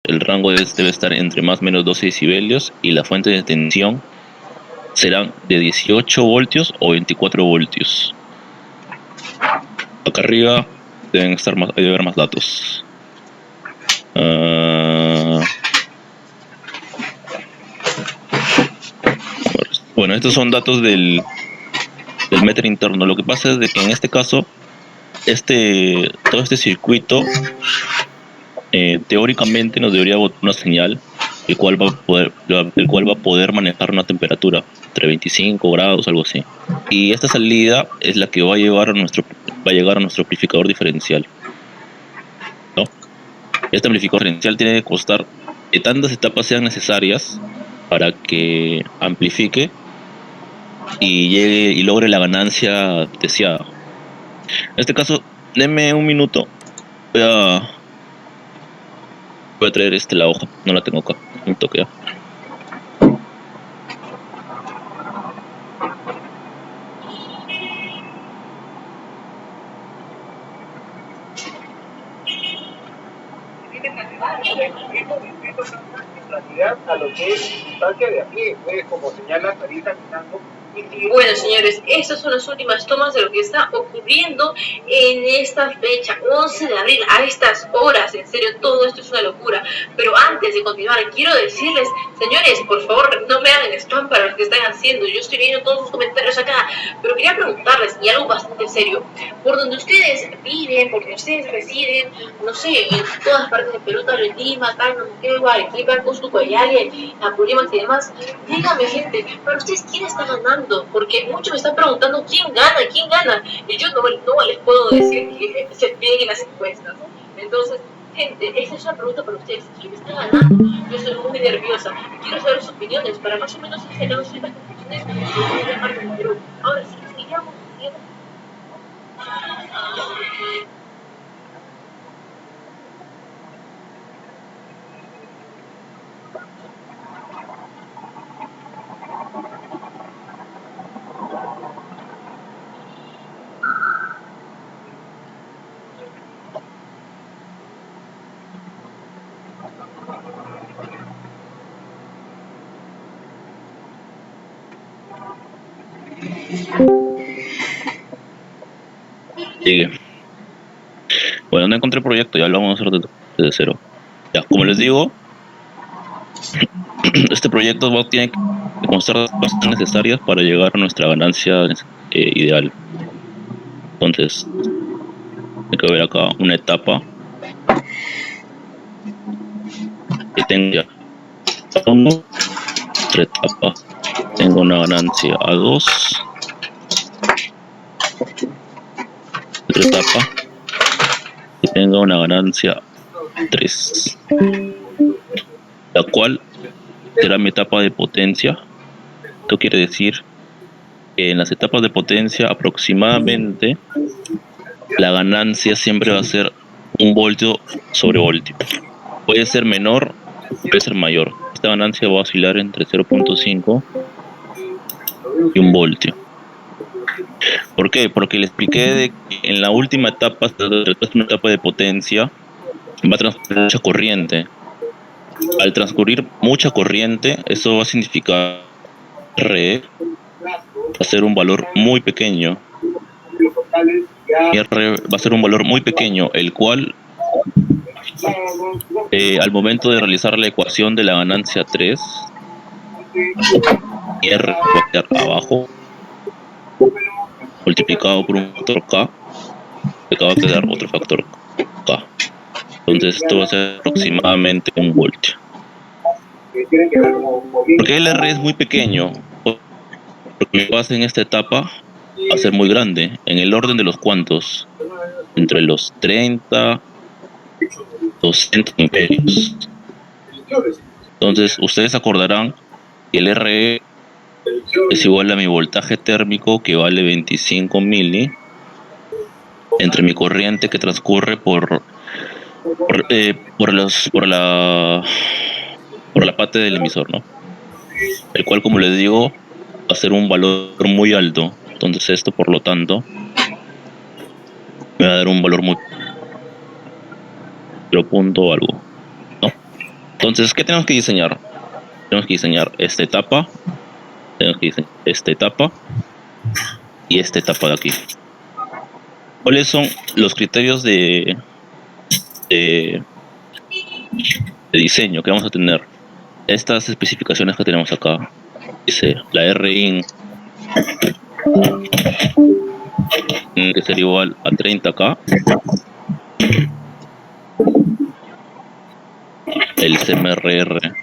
el rango debe estar entre más o menos 12 decibelios y la fuente de tensión serán de 18 voltios o 24 voltios. Acá arriba debe haber más datos. Bueno, estos son datos del meter interno. Lo que pasa es de que en este caso, todo este circuito teóricamente nos debería botar una señal el cual va a poder manejar una temperatura entre 25 grados, algo así. Y esta salida es la que va a llegar a nuestro amplificador diferencial, ¿no? Este amplificador diferencial tiene que costar que tantas etapas sean necesarias para que amplifique y llegue y logre la ganancia deseada. En este caso, denme un minuto. Voy a traer la hoja, no la tengo acá, un toque. A lo que es distancia de a pie, pues, como señala Clarisa caminando. Bueno, señores, estas son las últimas tomas de lo que está ocurriendo en esta fecha, 11 de abril, a estas horas. En serio, todo esto es una locura. Pero antes de continuar, quiero decirles, señores, por favor, no me hagan spam para lo que están haciendo. Yo estoy leyendo todos sus comentarios acá, pero quería preguntarles, y algo bastante serio, por donde ustedes viven, por donde ustedes residen, no sé, en todas partes de Perú, tal, en Lima, tal, Moquegua, Arequipa, Cusco, Coyhaique, Apurímac y demás, díganme, gente, para ustedes, ¿quién está ganando? Porque muchos me están preguntando quién gana, y yo no les puedo decir que se peguen las encuestas. Entonces, gente, esa es una pregunta para ustedes, ¿quién está ganando? Yo estoy muy nerviosa, quiero saber sus opiniones para más o menos generar ciertas conclusiones de la parte de Perú. Ahora sí, sigamos. Sigue. Bueno, no encontré proyecto, ya lo vamos a hacer desde cero. Ya, como les digo, este proyecto tiene que constar de las cosas necesarias para llegar a nuestra ganancia ideal. Entonces, hay que ver acá una etapa que tenga uno, otra etapa tengo una ganancia a 2, otra etapa que tenga una ganancia 3, la cual será mi etapa de potencia. Esto quiere decir que en las etapas de potencia aproximadamente la ganancia siempre va a ser 1 voltio sobre voltio. Puede ser menor, puede ser mayor. Esta ganancia va a oscilar entre 0.5 y 1 voltio. ¿Por qué? Porque le expliqué de que en la última etapa, una etapa de potencia, va a transcurrir mucha corriente. Al transcurrir mucha corriente, eso va a significar R va a ser un valor muy pequeño. R va a ser un valor muy pequeño, el cual al momento de realizar la ecuación de la ganancia 3, R va a quedar abajo, multiplicado por un factor K, que va a quedar otro factor K. Entonces esto va a ser aproximadamente 1 voltio. Porque el R es muy pequeño, porque lo que pasa en esta etapa va a ser muy grande, en el orden de los cuantos, entre los 30, 200 amperios. Entonces ustedes acordarán que el RE es igual a mi voltaje térmico, que vale 25 mili, entre mi corriente que transcurre por la parte del emisor, ¿no? El cual, como les digo, va a ser un valor muy alto. Entonces esto, por lo tanto, me va a dar un valor muy 0 punto algo, ¿no? Entonces, ¿qué tenemos que diseñar? Tenemos que diseñar esta etapa, tenemos que diseñar esta etapa y esta etapa de aquí. ¿Cuáles son los criterios de, de diseño que vamos a tener? Estas especificaciones que tenemos acá. Dice la RIN tiene que ser igual a 30K. El CMRR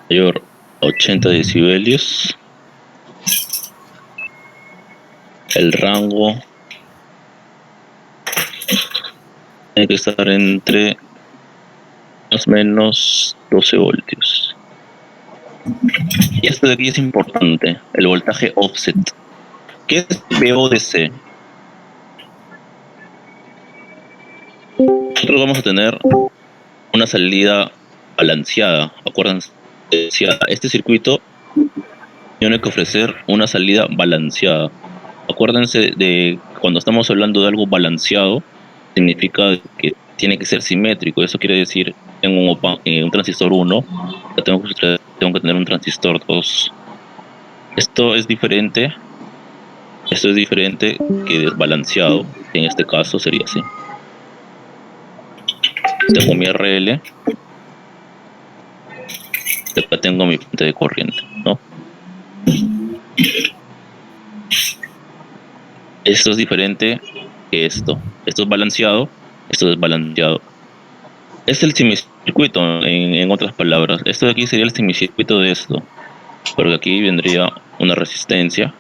mayor a 80 decibelios. El rango tiene que estar entre más o menos 12 voltios. Y esto de aquí es importante, el voltaje offset. ¿Qué es VODC? Nosotros vamos a tener una salida balanceada. Acuérdense, decía, este circuito tiene que ofrecer una salida balanceada. Acuérdense de cuando estamos hablando de algo balanceado, significa que tiene que ser simétrico. Eso quiere decir, en un transistor 1, tengo que tener un transistor 2. Esto es diferente que desbalanceado. En este caso sería así. Tengo mi RL, y acá tengo mi fuente de corriente, ¿no? Esto es diferente que esto. Esto es balanceado, esto es desbalanceado. Es el semicircuito, en otras palabras. Esto de aquí sería el semicircuito de esto. Porque aquí vendría una resistencia.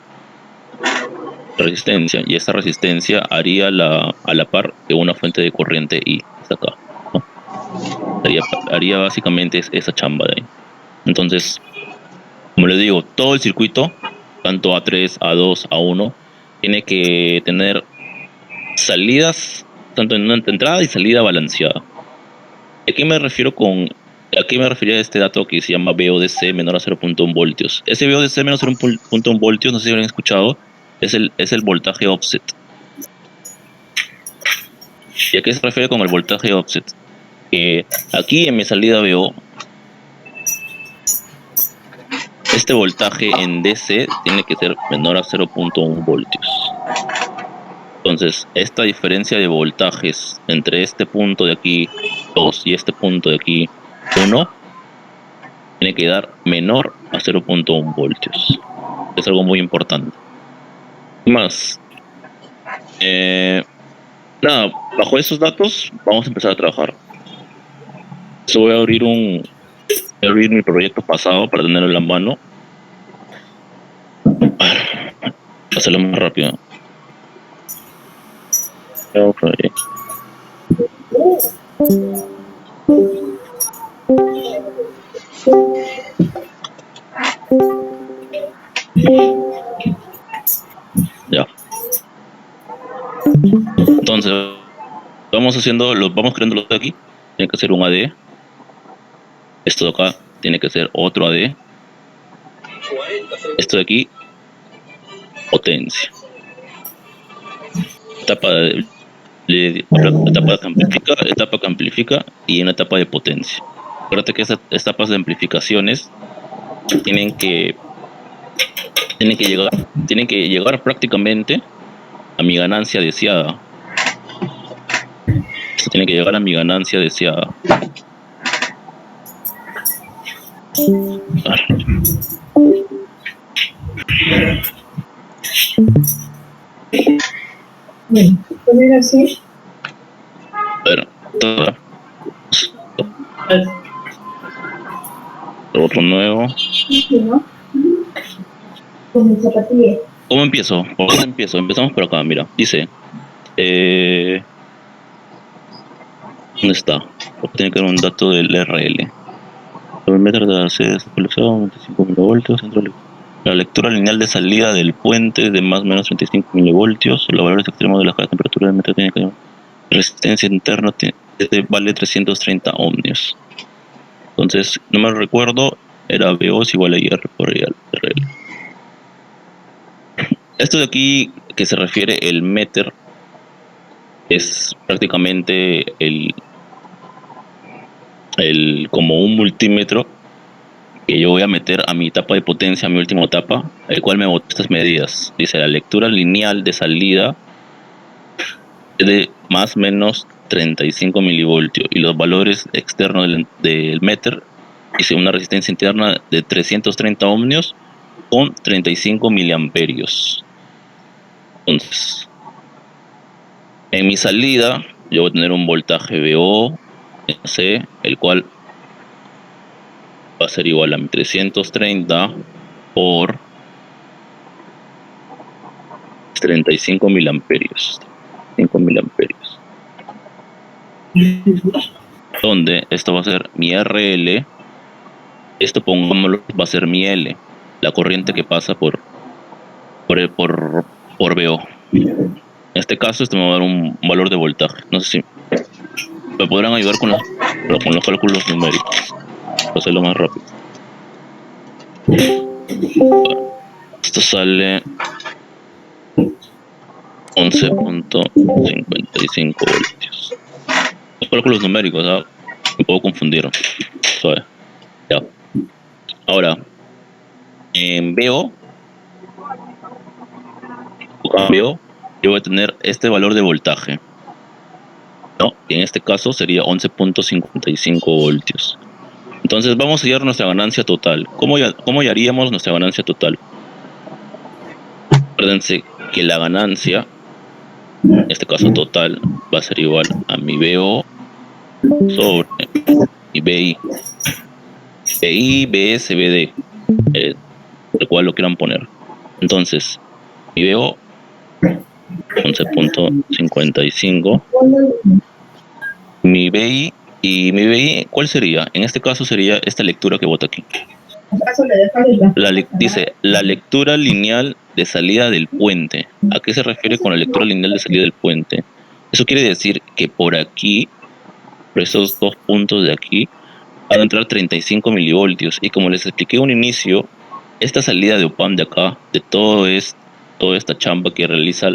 Y esta resistencia haría a la par de una fuente de corriente I. Está acá, ¿no? Haría básicamente esa chamba de ahí. Entonces, como les digo, todo el circuito, tanto A3, A2, A1, tiene que tener salidas, tanto en una entrada y salida balanceada. ¿A qué me refiero a qué me refería a este dato que se llama VODC menor a 0.1 voltios? Ese VODC menor a 0.1 voltios, no sé si lo han escuchado, es el voltaje offset. ¿Y a qué se refiere con el voltaje offset? Aquí en mi salida veo este voltaje en DC tiene que ser menor a 0.1 voltios. Entonces, esta diferencia de voltajes entre este punto de aquí 2 y este punto de aquí 1 tiene que dar menor a 0.1 voltios. Es algo muy importante. Más, nada, bajo esos datos vamos a empezar a trabajar. So, voy a abrir mi proyecto pasado para tenerlo en la mano. Hacerlo más rápido. Okay. Ya. Entonces, vamos creando los de aquí. Tiene que ser un AD. Esto de acá tiene que ser otro AD. Esto de aquí, potencia. Etapa que amplifica y una etapa de potencia. Acuérdate que estas etapas de amplificaciones tienen que llegar prácticamente a mi ganancia deseada. Esto tiene que llegar a mi ganancia deseada. ¿Poner así? Bueno, otro nuevo. ¿No? Con mis zapatillas. ¿Cómo empiezo? ¿Por dónde empiezo? Empezamos por acá, mira. Dice. ¿Dónde está? Tiene que haber un dato del RL. El metro de acceso pulsado, 25 milivoltios. La lectura lineal de salida del puente de más o menos 35 milivoltios. Los valores extremos de la temperatura del metro tiene que haber. Resistencia interna vale 330 ohmios. Entonces, no me recuerdo, era VO es igual a IR por RL. Esto de aquí que se refiere el meter es prácticamente como un multímetro que yo voy a meter a mi etapa de potencia, a mi última etapa, el cual me bota estas medidas. Dice, la lectura lineal de salida es de más o menos 35 milivoltios y los valores externos del meter, dice una resistencia interna de 330 ohmios con 35 miliamperios. Entonces, en mi salida yo voy a tener un voltaje VO, C, el cual va a ser igual a mi 330 por 35 miliamperios. 5 miliamperios. Donde esto va a ser mi RL, esto pongámoslo, va a ser mi L, la corriente que pasa por VO. En este caso, esto me va a dar un valor de voltaje. No sé si me podrán ayudar con los cálculos numéricos. Para hacerlo más rápido. Esto sale 11.55 voltios. Los cálculos numéricos, ¿sabes? Me puedo confundir. ¿Sabes? Ya. Ahora, en VO, yo voy a tener este valor de voltaje, ¿no? Y en este caso sería 11.55 voltios. Entonces vamos a hallar nuestra ganancia total. ¿Cómo hallaríamos nuestra ganancia total? Acuérdense que la ganancia, en este caso total, va a ser igual a mi VO sobre mi VI. VI, BS, BD, el cual lo quieran poner. Entonces, mi VO 11.55, mi BI, y mi BI, ¿cuál sería? En este caso sería esta lectura que bota aquí. Dice, la lectura lineal de salida del puente. ¿A qué se refiere con la lectura lineal de salida del puente? Eso quiere decir que por aquí, por esos dos puntos de aquí, van a entrar 35 milivoltios. Y como les expliqué en un inicio, esta salida de OPAMP de acá, de toda esta chamba que realiza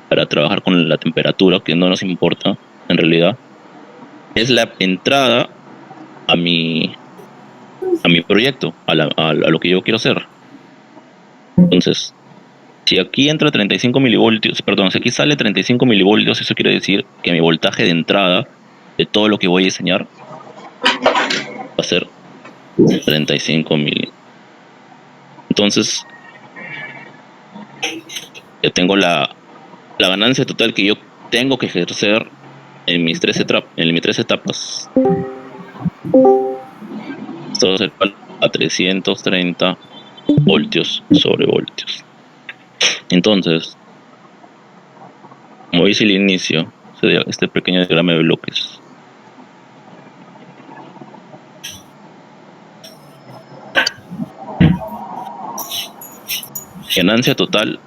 para trabajar con la temperatura, que no nos importa en realidad, es la entrada a mi proyecto, a lo que yo quiero hacer. Entonces, si aquí entra 35 milivoltios, perdón, si aquí sale 35 milivoltios, eso quiere decir que mi voltaje de entrada de todo lo que voy a diseñar va a ser 35 mil. Entonces, ya tengo la ganancia total que yo tengo que ejercer en mis tres etapas. Esto va a ser a 330 voltios sobre voltios. Entonces, como hice el inicio, este pequeño diagrama de bloques, ganancia total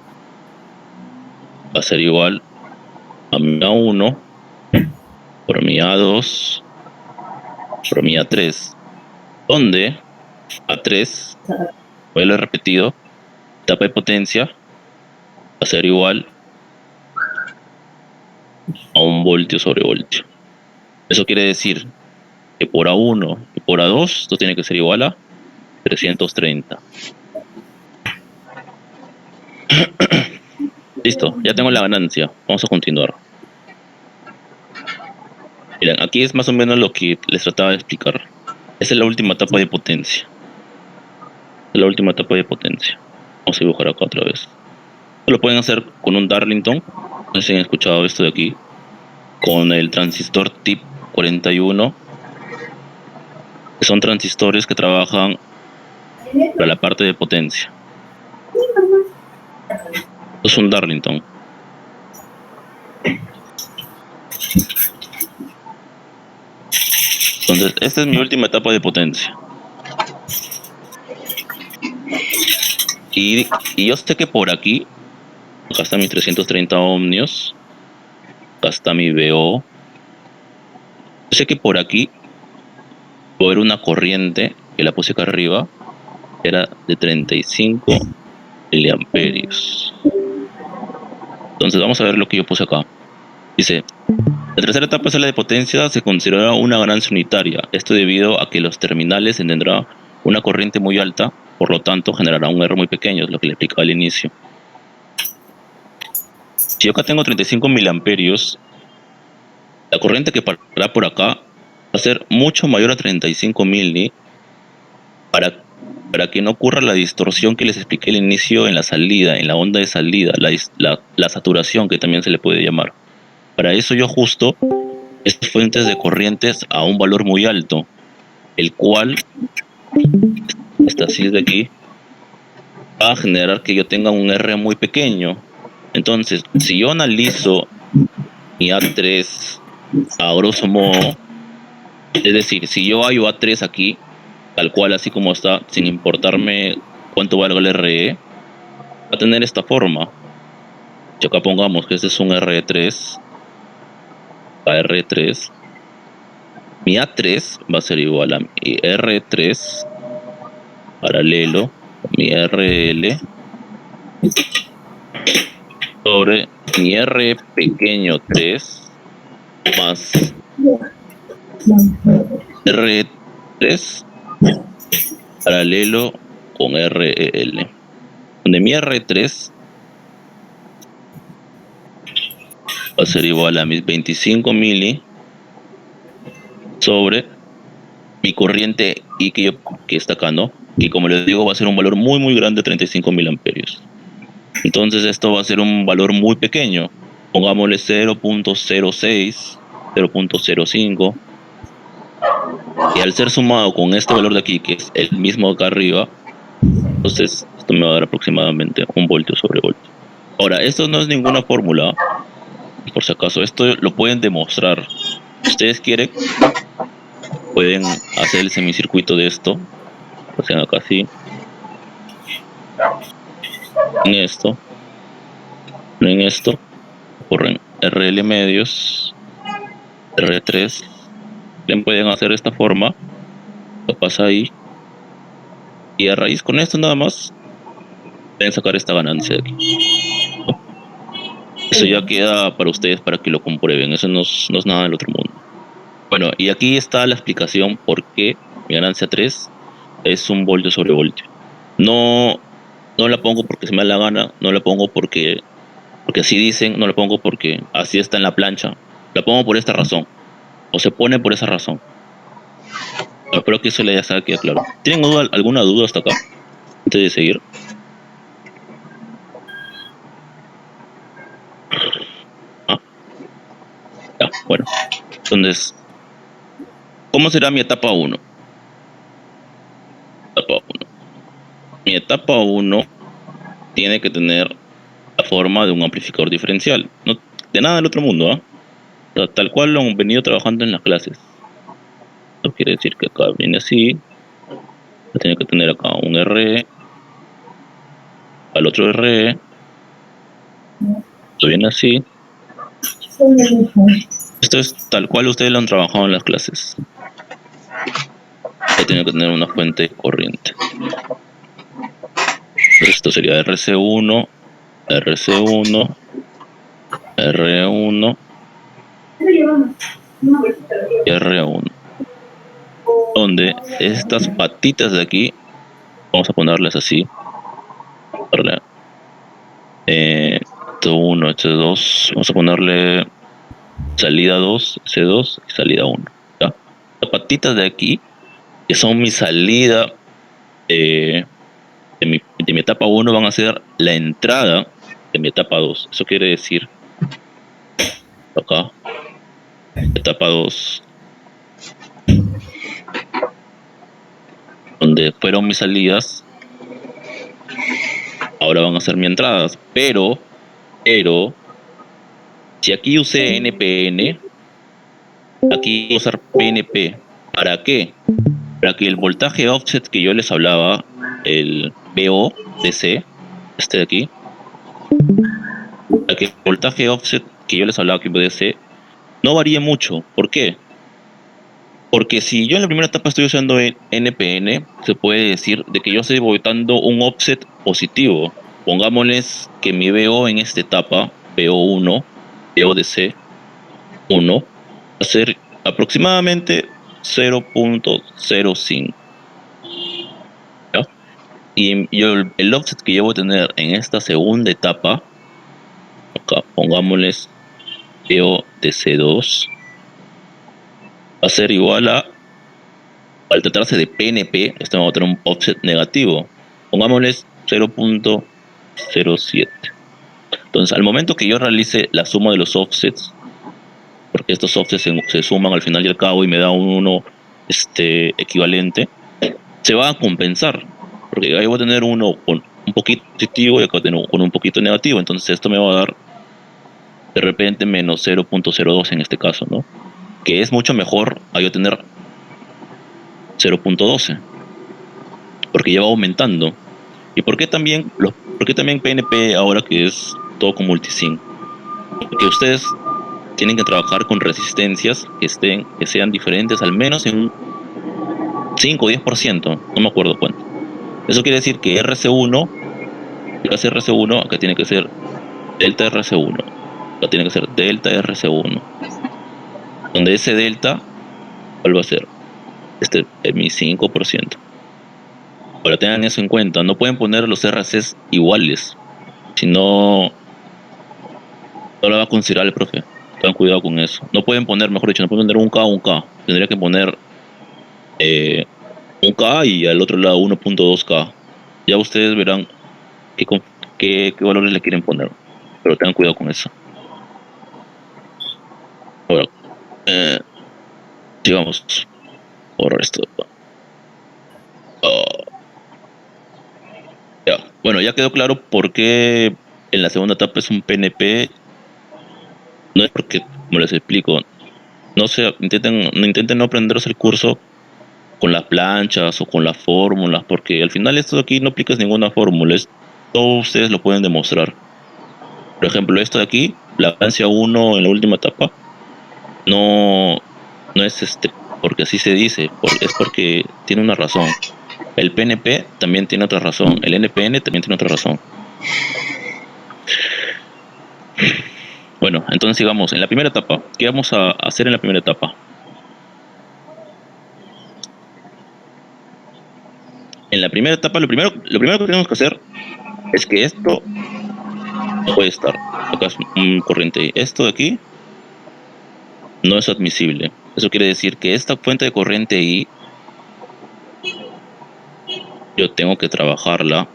va a ser igual a mi A1 por mi A2 por mi A3, donde A3, voy a lo repetido, etapa de potencia va a ser igual a 1 voltio sobre voltio. Eso quiere decir que por A1 y por A2 esto tiene que ser igual a 330. Listo, ya tengo la ganancia. Vamos a continuar. Miren, aquí es más o menos lo que les trataba de explicar. Esa es la última etapa de potencia. Es la última etapa de potencia. Vamos a dibujar acá otra vez. Lo pueden hacer con un Darlington. No sé si han escuchado esto de aquí. Con el transistor TIP 41. Que son transistores que trabajan para la parte de potencia. Esto es un Darlington. Entonces, esta es mi última etapa de potencia. Y yo sé que por aquí, acá está mis 330 ohmios, acá está mi VO. Yo sé que por aquí puedo ver una corriente que la puse acá arriba, que era de 35 miliamperios. Entonces vamos a ver lo que yo puse acá. Dice, La tercera etapa es la de potencia, se considera una ganancia unitaria. Esto debido a que los terminales tendrán una corriente muy alta, por lo tanto generará un R muy pequeño, es lo que le explicaba al inicio. Si yo acá tengo 35 miliamperios, la corriente que pasará por acá va a ser mucho mayor a 35 mili para que no ocurra la distorsión que les expliqué al inicio en la salida, en la onda de salida, la saturación que también se le puede llamar. Para eso yo ajusto estas fuentes de corrientes a un valor muy alto, el cual, esta CIS de aquí, va a generar que yo tenga un R muy pequeño. Entonces, si yo analizo mi A3 a grosso modo, es decir, si yo hallo A3 aquí, tal cual así como está, sin importarme cuánto valga el RE, va a tener esta forma. Si acá pongamos que este es un R3, R3, mi A3 va a ser igual a mi R3 paralelo a mi RL sobre mi R pequeño 3 más R3 paralelo con RL, donde mi R3 va a ser igual a mis 25 mili sobre mi corriente I que está acá, ¿no? Y como les digo, va a ser un valor muy grande, 35 miliamperios. Entonces esto va a ser un valor muy pequeño. Pongámosle 0.06, 0.05. Y al ser sumado con este valor de aquí, que es el mismo acá arriba, entonces esto me va a dar aproximadamente 1 voltio sobre voltio. Ahora, esto no es ninguna fórmula, por si acaso, esto lo pueden demostrar. Si ustedes quieren, pueden hacer el semicircuito de esto. Lo hacen acá así. En esto, corren RL medios, R3. Pueden hacer esta forma, lo pasa ahí. Y a raíz con esto nada más, pueden sacar esta ganancia de aquí. Eso ya queda para ustedes para que lo comprueben. Eso no es nada del otro mundo. Bueno, y aquí está la explicación por qué mi ganancia 3 es 1 voltio sobre voltio. No la pongo porque se me da la gana, no la pongo porque así dicen, no la pongo porque así está en la plancha. La pongo por esta razón, o se pone por esa razón. Espero que eso ya se quede claro. ¿Tienen alguna duda hasta acá? Antes de seguir. Ya, bueno. Entonces, ¿cómo será mi etapa 1? Mi etapa 1 tiene que tener la forma de un amplificador diferencial. No, de nada del otro mundo, ¿ah? O sea, tal cual lo han venido trabajando en las clases. Eso quiere decir que acá viene así. Tiene que tener acá un RE, al otro RE. Esto viene así. Esto es tal cual ustedes lo han trabajado en las clases. Tiene que tener una fuente de corriente. Esto sería RC1, RC1, R1 y R1. Donde estas patitas de aquí, vamos a ponerlas así. Esto 1, este 2, vamos a ponerle salida 2, C2 y salida 1. ¿Ya? Las patitas de aquí, que son mi salida de mi etapa 1, van a ser la entrada de mi etapa 2. Eso quiere decir, acá, etapa 2, donde fueron mis salidas, ahora van a ser mis entradas. Pero, si aquí usé NPN, aquí voy a usar PNP. ¿Para qué? Para que el voltaje offset que yo les hablaba, el VO-DC, este de aquí, para que el voltaje offset que yo les hablaba aquí DC no varíe mucho. ¿Por qué? Porque si yo en la primera etapa estoy usando NPN, se puede decir de que yo estoy voltando un offset positivo. Pongámosles que mi VO en esta etapa, VO1, VO-DC, 1 va a ser aproximadamente 0.05. ¿Ya? Y yo, el offset que yo voy a tener en esta segunda etapa, acá pongámosles PO de C2, va a ser igual a, al tratarse de PNP, esto va a tener un offset negativo. Pongámosles 0.07. Entonces, al momento que yo realice la suma de los offsets, porque estos offsets se suman al final y al cabo y me da un 1 equivalente, se va a compensar. Porque ahí voy a tener uno con un poquito positivo y acá tengo con un poquito negativo. Entonces esto me va a dar de repente menos 0.02 en este caso, ¿no? Que es mucho mejor a yo tener 0.12. Porque ya va aumentando. ¿Y por qué también PNP ahora que es todo con multisync? Porque ustedes tienen que trabajar con resistencias que sean diferentes al menos en un 5 o 10%, no me acuerdo cuánto. Eso quiere decir que RC1, si va a ser RC1, acá tiene que ser delta RC1, acá tiene que ser delta RC1, donde ese delta, ¿cuál va a ser? Mi 5%. Ahora tengan eso en cuenta, no pueden poner los RCs iguales, si no, no lo va a considerar el profe. Tengan cuidado con eso. No pueden poner, mejor dicho, no pueden poner un K o un K. Tendría que poner un K y al otro lado 1.2K. Ya ustedes verán qué valores le quieren poner. Pero tengan cuidado con eso. Ahora, sigamos por esto. Ya. Bueno, ya quedó claro por qué en la segunda etapa es un PNP. No es porque, como les explico, intenten no aprenderos el curso con las planchas o con las fórmulas, porque al final esto de aquí no aplicas ninguna fórmula, todos ustedes lo pueden demostrar. Por ejemplo, esto de aquí, la ganancia 1 en la última etapa, no es porque así se dice, es porque tiene una razón. El PNP también tiene otra razón, el NPN también tiene otra razón. Bueno, entonces sigamos. En la primera etapa, ¿qué vamos a hacer en la primera etapa? En la primera etapa, lo primero que tenemos que hacer es que esto no puede estar. Acá es un corriente. Esto de aquí no es admisible. Eso quiere decir que esta fuente de corriente I, yo tengo que trabajarla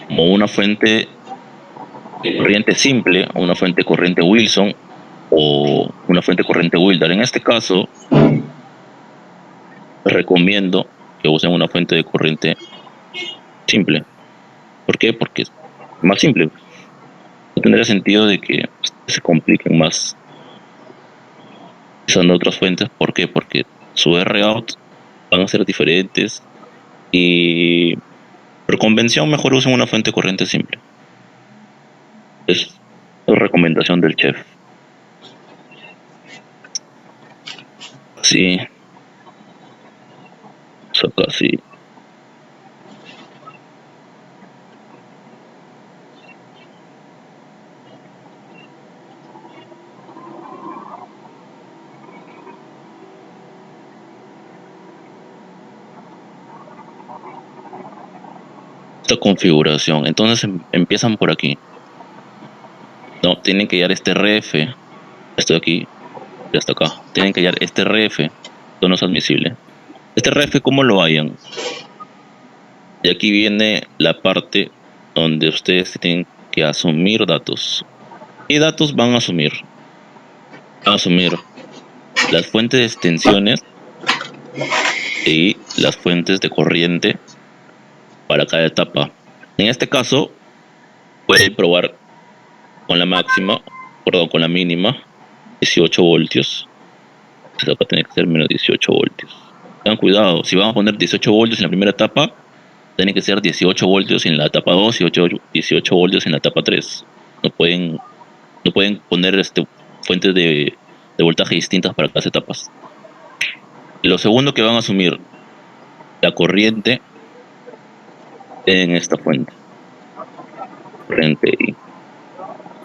como una fuente de corriente simple, una fuente de corriente Wilson o una fuente de corriente Wildar. En este caso, recomiendo que usen una fuente de corriente simple. ¿Por qué? Porque es más simple. No tendría sentido de que se compliquen más usando otras fuentes. ¿Por qué? Porque su R-out van a ser diferentes y por convención mejor usen una fuente de corriente simple. Es la recomendación del chef. Sí. Saca así. Esta configuración. Entonces empiezan por aquí. No, tienen que hallar este RF. Esto de aquí y hasta acá. Tienen que hallar este RF. Esto no es admisible. Este RF, ¿cómo lo hallan? Y aquí viene la parte donde ustedes tienen que asumir datos. ¿Qué datos van a asumir? Van a asumir las fuentes de extensiones y las fuentes de corriente para cada etapa. En este caso, pueden probar con la máxima, perdón, con la mínima, 18 voltios. Entonces acá tiene que ser menos 18 voltios. Tengan cuidado, si van a poner 18 voltios en la primera etapa, tiene que ser 18 voltios en la etapa 2 y 18 voltios en la etapa 3. No pueden poner fuentes de voltaje distintas para las etapas. Y lo segundo que van a asumir, la corriente en esta corriente I.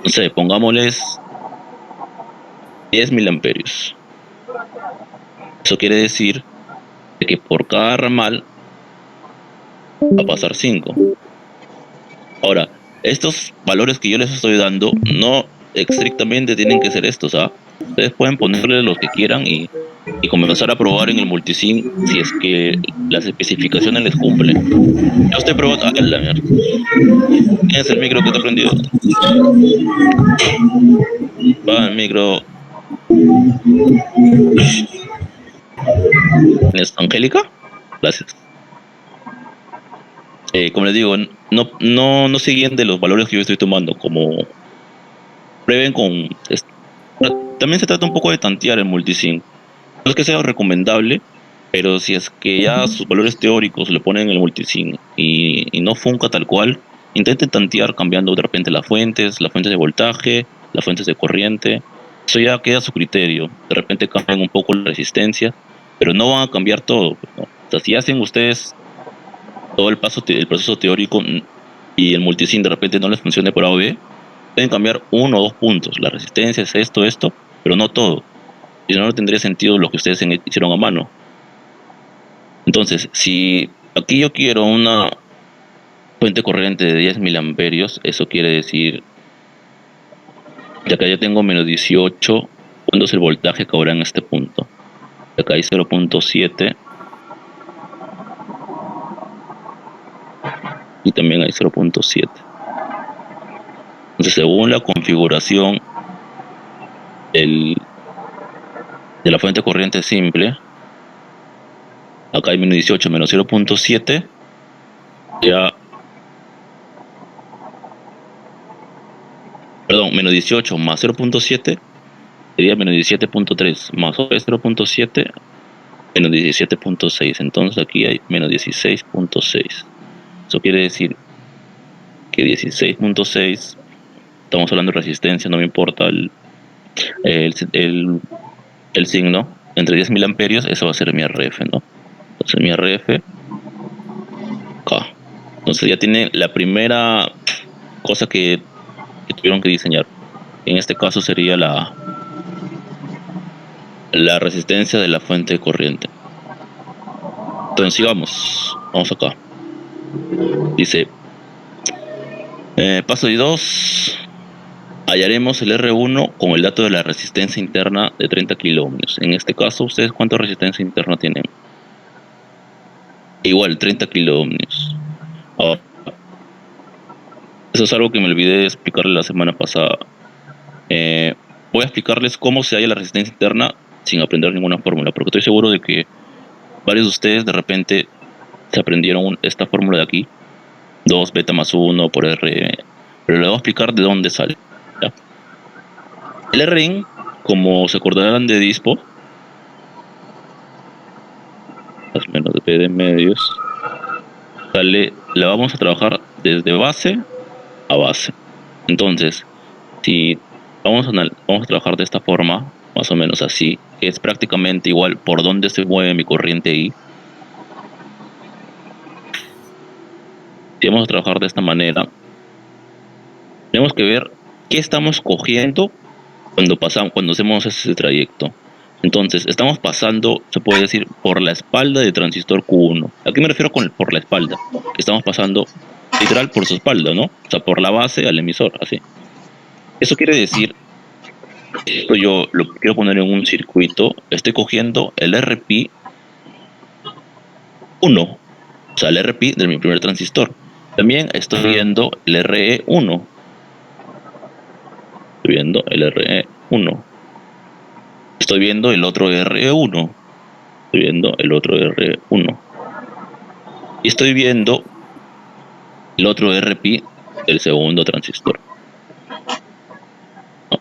No sé, pongámosles 10.000 amperios. Eso quiere decir que por cada ramal va a pasar 5. Ahora, estos valores que yo les estoy dando no estrictamente tienen que ser estos, ¿ah? Ustedes pueden ponerle los que quieran y comenzar a probar en el multisync si es que las especificaciones les cumplen. Yo estoy probando... ¡Ah, la mierda! ¿Tienes el micro que te ha prendido? Va el micro. ¿Es Angélica? Gracias. Como les digo, no se guíen de los valores que yo estoy tomando, como prueben con... También se trata un poco de tantear el multisync. No es que sea recomendable, pero si es que ya sus valores teóricos le ponen en el multisync y no funca tal cual, intenten tantear cambiando de repente las fuentes de voltaje, las fuentes de corriente. Eso ya queda a su criterio. De repente cambian un poco la resistencia, pero no van a cambiar todo, pues, ¿no? O sea, si hacen ustedes todo el proceso teórico y el multisync de repente no les funcione por A o B, pueden cambiar 1 o 2 puntos. La resistencia es esto, pero no todo. Si no, no tendría sentido lo que ustedes hicieron a mano. Entonces, si aquí yo quiero una fuente corriente de 10.000 amperios, eso quiere decir que acá ya tengo menos 18. ¿Cuánto es el voltaje que habrá en este punto? Acá hay 0.7 y también hay 0.7. Entonces, según la configuración de la fuente corriente simple, acá hay menos 18 menos 0.7, ya, perdón, menos 18 más 0.7 sería menos 17.3, más 0.7, menos 17.6. Entonces aquí hay menos 16.6. Eso quiere decir que 16.6, estamos hablando de resistencia, no me importa el, el, el signo, entre 10.000 amperios, eso va a ser mi RF, ¿no? Entonces mi RF, K. Entonces ya tiene la primera cosa que tuvieron que diseñar. En este caso sería la resistencia de la fuente de corriente. Entonces sigamos, vamos acá. Dice, paso 2, hallaremos el R1 con el dato de la resistencia interna de 30 kiloohmios. En este caso, ¿ustedes cuánta resistencia interna tienen? Igual, 30 kiloohmios. Ahora, eso es algo que me olvidé de explicarle la semana pasada. Voy a explicarles cómo se halla la resistencia interna sin aprender ninguna fórmula, porque estoy seguro de que varios de ustedes de repente se aprendieron esta fórmula de aquí, 2 beta más 1 por R, pero les voy a explicar de dónde sale, ¿ya? El Rin, como se acordarán de Dispo, más o menos de P de medios, la vamos a trabajar desde base a base. Entonces, si vamos a trabajar de esta forma, más o menos así, que es prácticamente igual por donde se mueve mi corriente I. Si vamos a trabajar de esta manera, tenemos que ver qué estamos cogiendo cuando hacemos ese trayecto. Entonces, estamos pasando, se puede decir, por la espalda del transistor Q1. ¿A qué me refiero con por la espalda? Que estamos pasando literal por su espalda, ¿no? O sea, por la base al emisor, así. Eso quiere decir, esto yo lo quiero poner en un circuito, estoy cogiendo el RP 1, o sea, el RP de mi primer transistor. También estoy viendo el RE1. Estoy viendo el RE1. Estoy viendo el otro RE1. Estoy viendo el otro RE1. Y estoy viendo el otro RP del segundo transistor. No.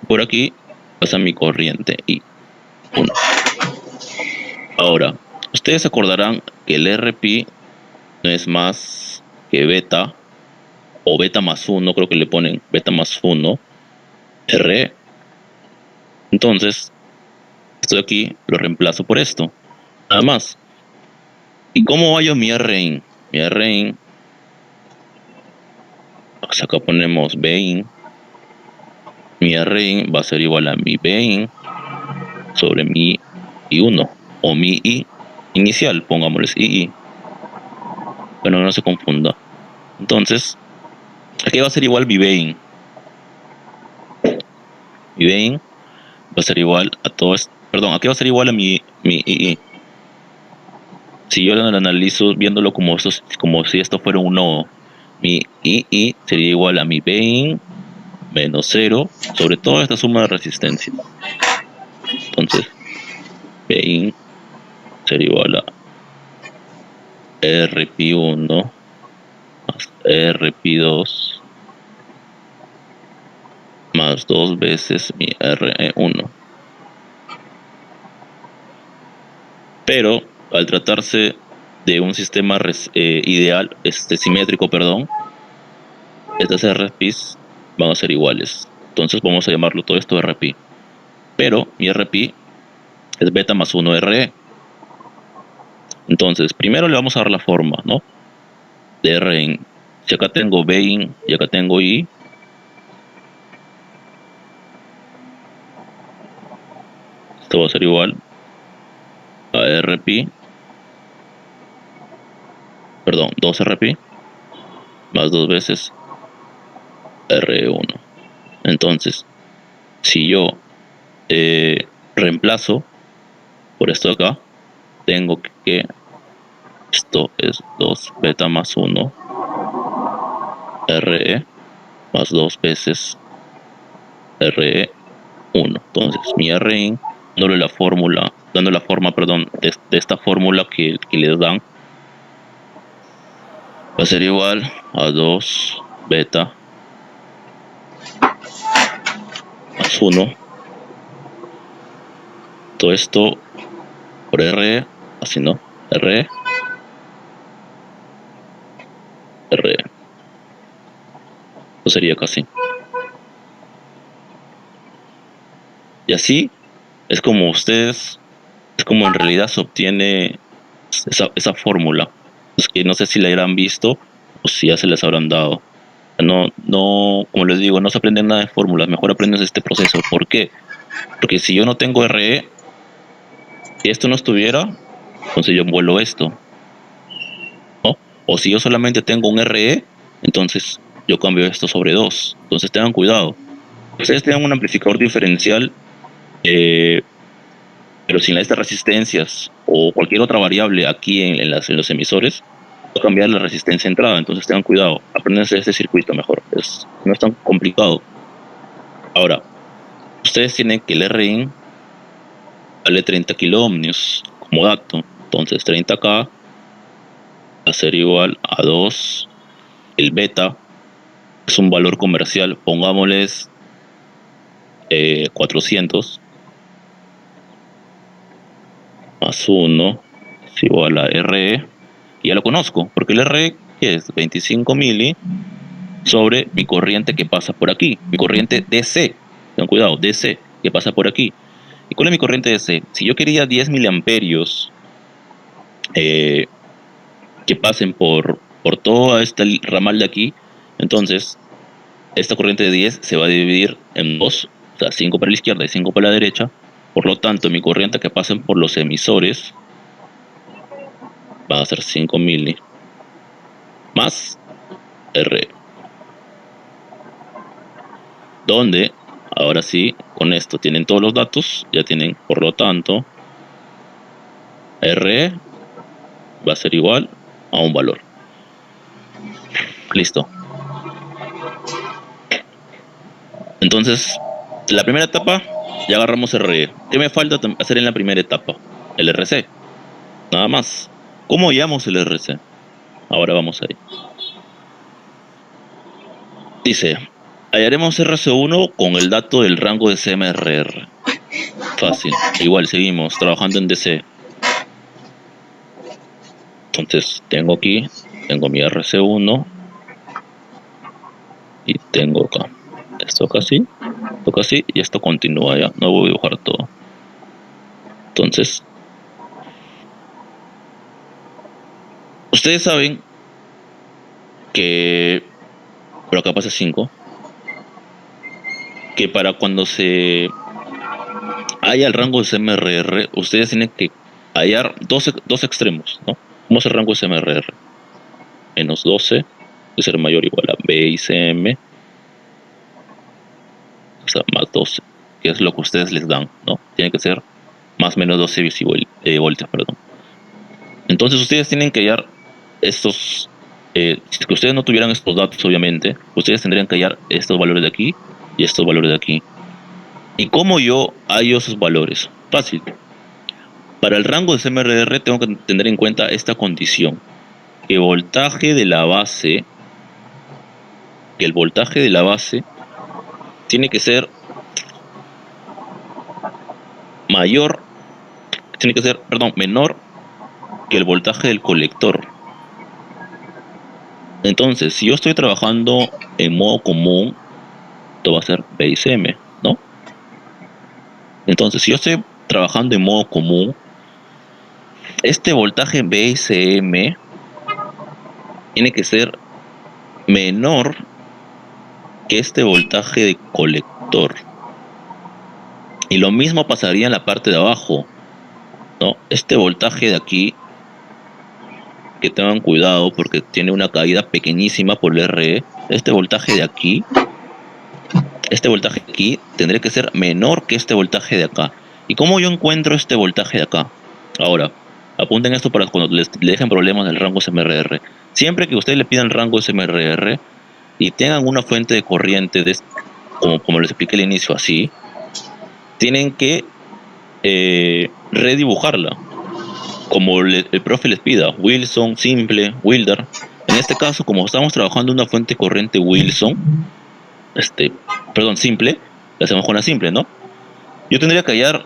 Por aquí pasa mi corriente I1. Ahora, ustedes se acordarán que el RP no es más que beta, o beta más 1, creo que le ponen beta más 1, RE. Entonces, esto de aquí lo reemplazo por esto. Nada más. ¿Y cómo hallo mi RIN? Mi RIN, pues acá ponemos BIN. mi RIN va a ser igual a mi BIN sobre mi I1 o mi I inicial, pongámosles II. Bueno, no se confunda. Entonces, aquí va a ser igual mi BIN. Mi BIN va a ser igual a todo esto. Perdón, aquí va a ser igual a mi II. Si yo lo analizo viéndolo como si esto fuera un nodo, mi II sería igual a mi BIN menos 0 sobre toda esta suma de resistencia. Entonces, BIN sería igual a RP1 más RP2 más 2 veces mi RE1. Pero al tratarse de un sistema ideal, simétrico, perdón, estas RPs van a ser iguales. Entonces vamos a llamarlo todo esto RP. Pero mi RP es beta más 1 RE. Entonces, primero le vamos a dar la forma, ¿no? De RIN. Si acá tengo BIN y acá tengo I, esto va a ser igual a RP, perdón, 2RP más 2 veces RE1. Entonces, si yo reemplazo por esto de acá, tengo que esto es 2 beta más 1 RE más 2 veces RE1. Entonces, mi RIN, dándole la fórmula, dando la forma, perdón, de esta fórmula que les dan, va a ser igual a 2 beta más 1. Todo esto por RE, así no, RE, RE. Esto sería casi. Y así es como ustedes, es como en realidad se obtiene esa fórmula. Es que no sé si la habrán visto o si ya se les habrán dado. No, como les digo, no se aprenden nada de fórmulas, mejor aprendes este proceso. ¿Por qué? Porque si yo no tengo RE, si esto no estuviera, entonces yo vuelo esto, ¿no? O si yo solamente tengo un RE, entonces yo cambio esto sobre 2. Entonces tengan cuidado. Ustedes tengan un amplificador diferencial, eh, pero sin estas resistencias o cualquier otra variable aquí en los emisores, va a cambiar la resistencia de entrada. Entonces tengan cuidado, apréndanse este circuito mejor. No es tan complicado. Ahora, ustedes tienen que el RIN vale 30 kiloohmios como dato. Entonces 30K va a ser igual a 2. El beta es un valor comercial, pongámosles 400 más 1 es igual a RE. Y ya lo conozco, porque el RE es 25 mili sobre mi corriente que pasa por aquí. Mi corriente DC, tengan cuidado, DC, que pasa por aquí. ¿Y cuál es mi corriente DC? Si yo quería 10 miliamperios que pasen por toda esta ramal de aquí, entonces esta corriente de 10 se va a dividir en dos, o sea, 5 para la izquierda y 5 para la derecha. Por lo tanto, mi corriente que pasen por los emisores va a ser 5 mili más R, donde ahora sí, con esto tienen todos los datos, ya tienen, por lo tanto, R va a ser igual a un valor. Listo. Entonces, la primera etapa, ya agarramos RE. ¿Qué me falta hacer en la primera etapa? El RC. Nada más. ¿Cómo llamamos el RC? Ahora vamos ahí. Dice, hallaremos RC1 con el dato del rango de CMRR. Fácil. Igual seguimos trabajando en DC. Entonces tengo aquí, tengo mi RC1 y tengo acá. Esto casi y esto continúa ya. No voy a dibujar todo. Entonces, ustedes saben que por acá pasa 5, que para cuando se haya el rango de CMRR, ustedes tienen que hallar dos extremos, ¿no? ¿Cómo es el rango de CMRR? Menos 12, que ser mayor o igual a BICM, o sea, más 12, que es lo que ustedes les dan, ¿no? Tiene que ser más o menos 12 voltios, perdón. Entonces ustedes tienen que hallar estos, si es que ustedes no tuvieran estos datos, obviamente, ustedes tendrían que hallar estos valores de aquí y estos valores de aquí. ¿Y cómo yo hallo esos valores? Fácil. Para el rango de CMRR tengo que tener en cuenta esta condición. Que el voltaje de la base tiene que ser menor que el voltaje del colector. Entonces, si yo estoy trabajando en modo común, esto va a ser BICM, ¿no? Entonces, si yo estoy trabajando en modo común, este voltaje BICM tiene que ser menor que este voltaje de colector. Y lo mismo pasaría en la parte de abajo, ¿no? Este voltaje de aquí, que tengan cuidado porque tiene una caída pequeñísima por el RE, este voltaje de aquí tendría que ser menor que este voltaje de acá. ¿Y cómo yo encuentro este voltaje de acá? Ahora, apunten esto para cuando le dejen problemas del rango CMRR. Siempre que ustedes le pidan el rango CMRR y tengan una fuente de corriente, como les expliqué al inicio, así, tienen que redibujarla. Como el profe les pida, Wilson, simple, Wilder. En este caso, como estamos trabajando una fuente corriente Wilson, simple, la hacemos con la simple, ¿no? Yo tendría que hallar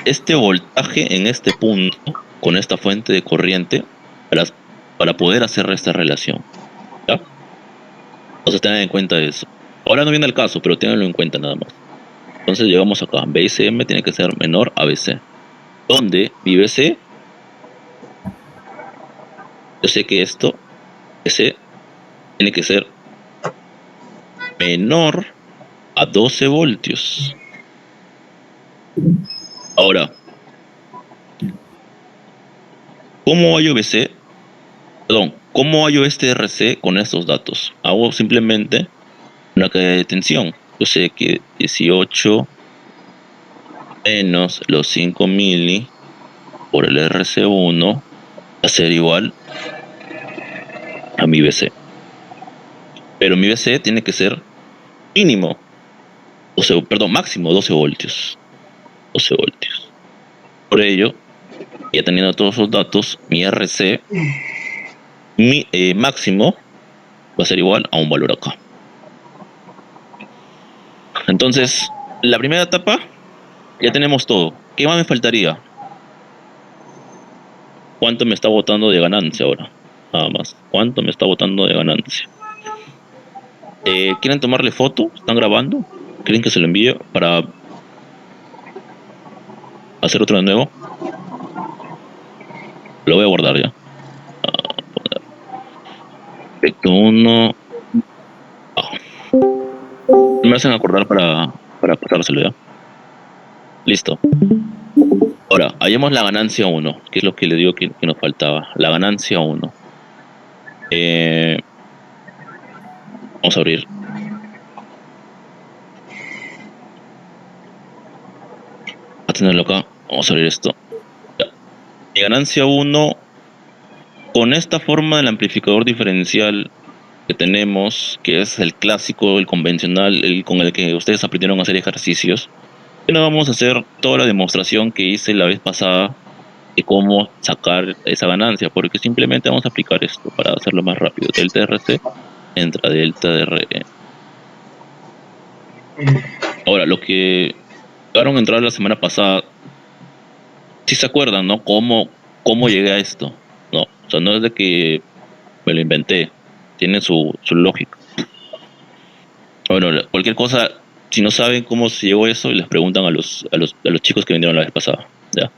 este voltaje en este punto, con esta fuente de corriente, para poder hacer esta relación, ¿ya? Entonces tengan en cuenta eso. Ahora no viene el caso, pero tenganlo en cuenta nada más. Entonces llegamos acá, BICM tiene que ser menor a BC. ¿Dónde mi BC? Yo sé que esto, BC, tiene que ser menor a 12 voltios. Ahora, ¿cómo hallo BC? Perdón, ¿cómo hallo este RC con estos datos? Hago simplemente una caída de tensión. Yo sé que 18 menos los 5 mili por el RC1 va a ser igual a mi BC. Pero mi BC tiene que ser máximo 12 voltios. 12 voltios. Por ello, ya teniendo todos esos datos, mi RC máximo va a ser igual a un valor acá. Entonces, la primera etapa ya tenemos todo. ¿Qué más me faltaría? ¿Cuánto me está botando de ganancia ahora? Nada más. ¿Cuánto me está botando de ganancia? ¿Quieren tomarle foto? ¿Están grabando? ¿Quieren que se lo envíe para hacer otro de nuevo? Lo voy a guardar ya. Efecto 1. Me hacen acordar para pasárselo ya. Listo. Ahora, hallemos la ganancia 1, que es lo que le digo que nos faltaba. La ganancia 1. Vamos a abrir. A tenerlo acá. Vamos a abrir esto. Ya. Mi ganancia 1, con esta forma del amplificador diferencial que tenemos, que es el clásico, el convencional, el con el que ustedes aprendieron a hacer ejercicios, y no vamos a hacer toda la demostración que hice la vez pasada de cómo sacar esa ganancia, porque simplemente vamos a aplicar esto para hacerlo más rápido. Delta RC entra delta RE. Ahora, lo que llegaron a entrar la semana pasada, si se acuerdan, ¿no? ¿Cómo llegué a esto? No, o sea, no es de que me lo inventé, tiene su lógica. Bueno, cualquier cosa, si no saben cómo se llegó a eso, les preguntan a los chicos que vinieron la vez pasada, ¿ya?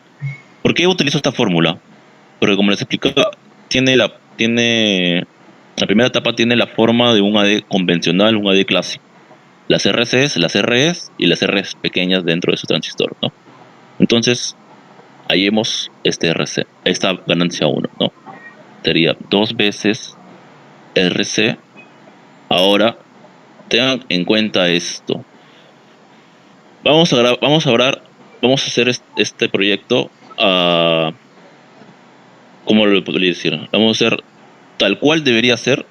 ¿Por qué utilizo esta fórmula? Porque como les expliqué, la primera etapa tiene la forma de un AD convencional, un AD clásico. las RCs, las REs y las REs pequeñas dentro de su transistor, ¿no? Entonces, hallemos este RC, esta ganancia 1, ¿no? Sería 2 veces RC. Ahora, tengan en cuenta esto. Vamos a hacer este proyecto, ¿cómo lo podría decir? Vamos a hacer tal cual debería ser,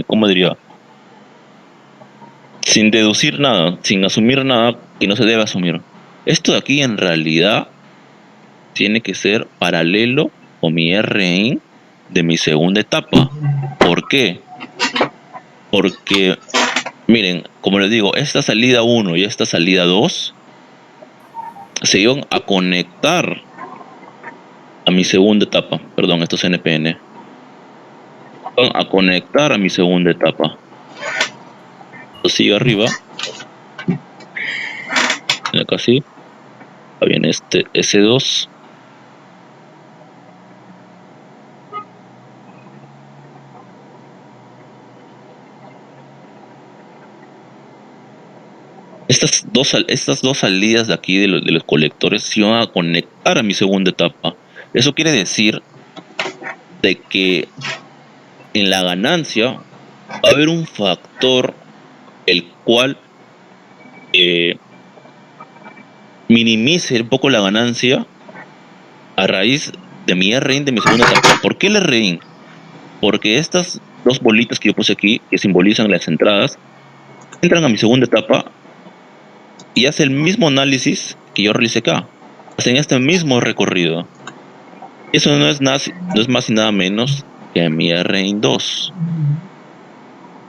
¿cómo diría? Sin deducir nada, sin asumir nada que no se debe asumir. Esto de aquí en realidad tiene que ser paralelo con mi RIN de mi segunda etapa. ¿Por qué? Porque, miren, como les digo, esta salida 1 y esta salida 2 se iban a conectar a mi segunda etapa. Perdón, esto es NPN. Van a conectar a mi segunda etapa. Esto sigue arriba. Acá sí. Ahí viene este S2. Estas dos salidas de aquí de los colectores se van a conectar a mi segunda etapa. Eso quiere decir de que en la ganancia va a haber un factor el cual minimice un poco la ganancia a raíz de mi RIN de mi segunda etapa. ¿Por qué el RIN? Porque estas dos bolitas que yo puse aquí, que simbolizan las entradas, entran a mi segunda etapa y hace el mismo análisis que yo realicé acá. Hacen este mismo recorrido. Eso no es más y nada menos que mi RIN 2.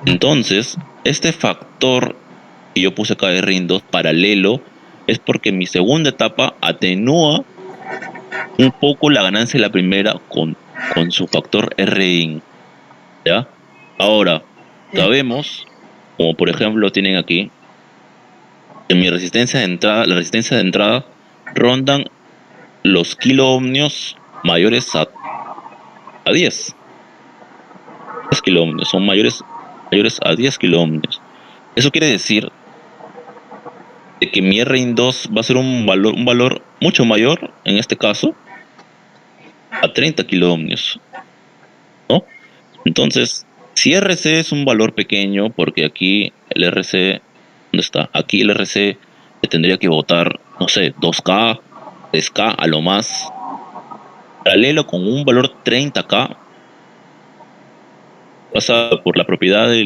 Entonces, este factor que yo puse acá de RIN 2 paralelo es porque mi segunda etapa atenúa un poco la ganancia de la primera con su factor RIN. ¿Ya? Ahora, sabemos, como por ejemplo tienen aquí, que mi resistencia de entrada, la resistencia de entrada rondan los kiloohmios mayores a 10. 10 kiloohmios, son mayores a 10 kiloohmios. Eso quiere decir de que mi RIN 2 va a ser un valor mucho mayor, en este caso, a 30 kiloohmios, ¿no? Entonces, si RC es un valor pequeño, porque aquí el RC, ¿dónde está? Aquí el RC le tendría que botar, no sé, 2K, 3K a lo más. Paralelo con un valor 30K, basado por la propiedad de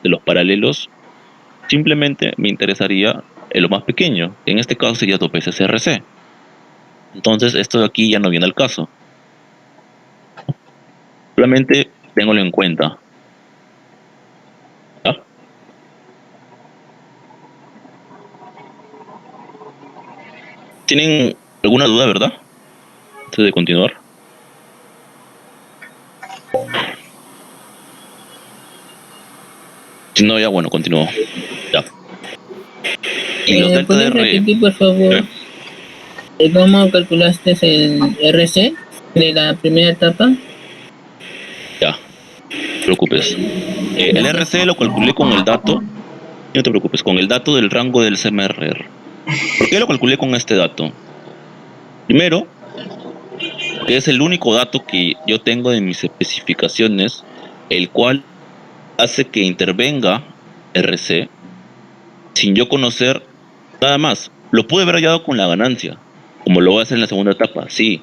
los paralelos, simplemente me interesaría en lo más pequeño, que en este caso sería 2 veces RC. Entonces esto de aquí ya no viene al caso. Solamente téngalo en cuenta. ¿Ah? ¿Tienen alguna duda, verdad? Antes de continuar. Si no, ya bueno, continúo. Ya. Y los delta de ¿Puedes R. repetir, por favor, cómo calculaste el RC de la primera etapa? Ya, no te preocupes. El RC lo calculé con el dato, no te preocupes, con el dato del rango del CMRR. ¿Por qué lo calculé con este dato? Primero, que es el único dato que yo tengo de mis especificaciones, el cual hace que intervenga RC sin yo conocer nada más. Lo pude haber hallado con la ganancia, como lo voy a hacer en la segunda etapa, sí.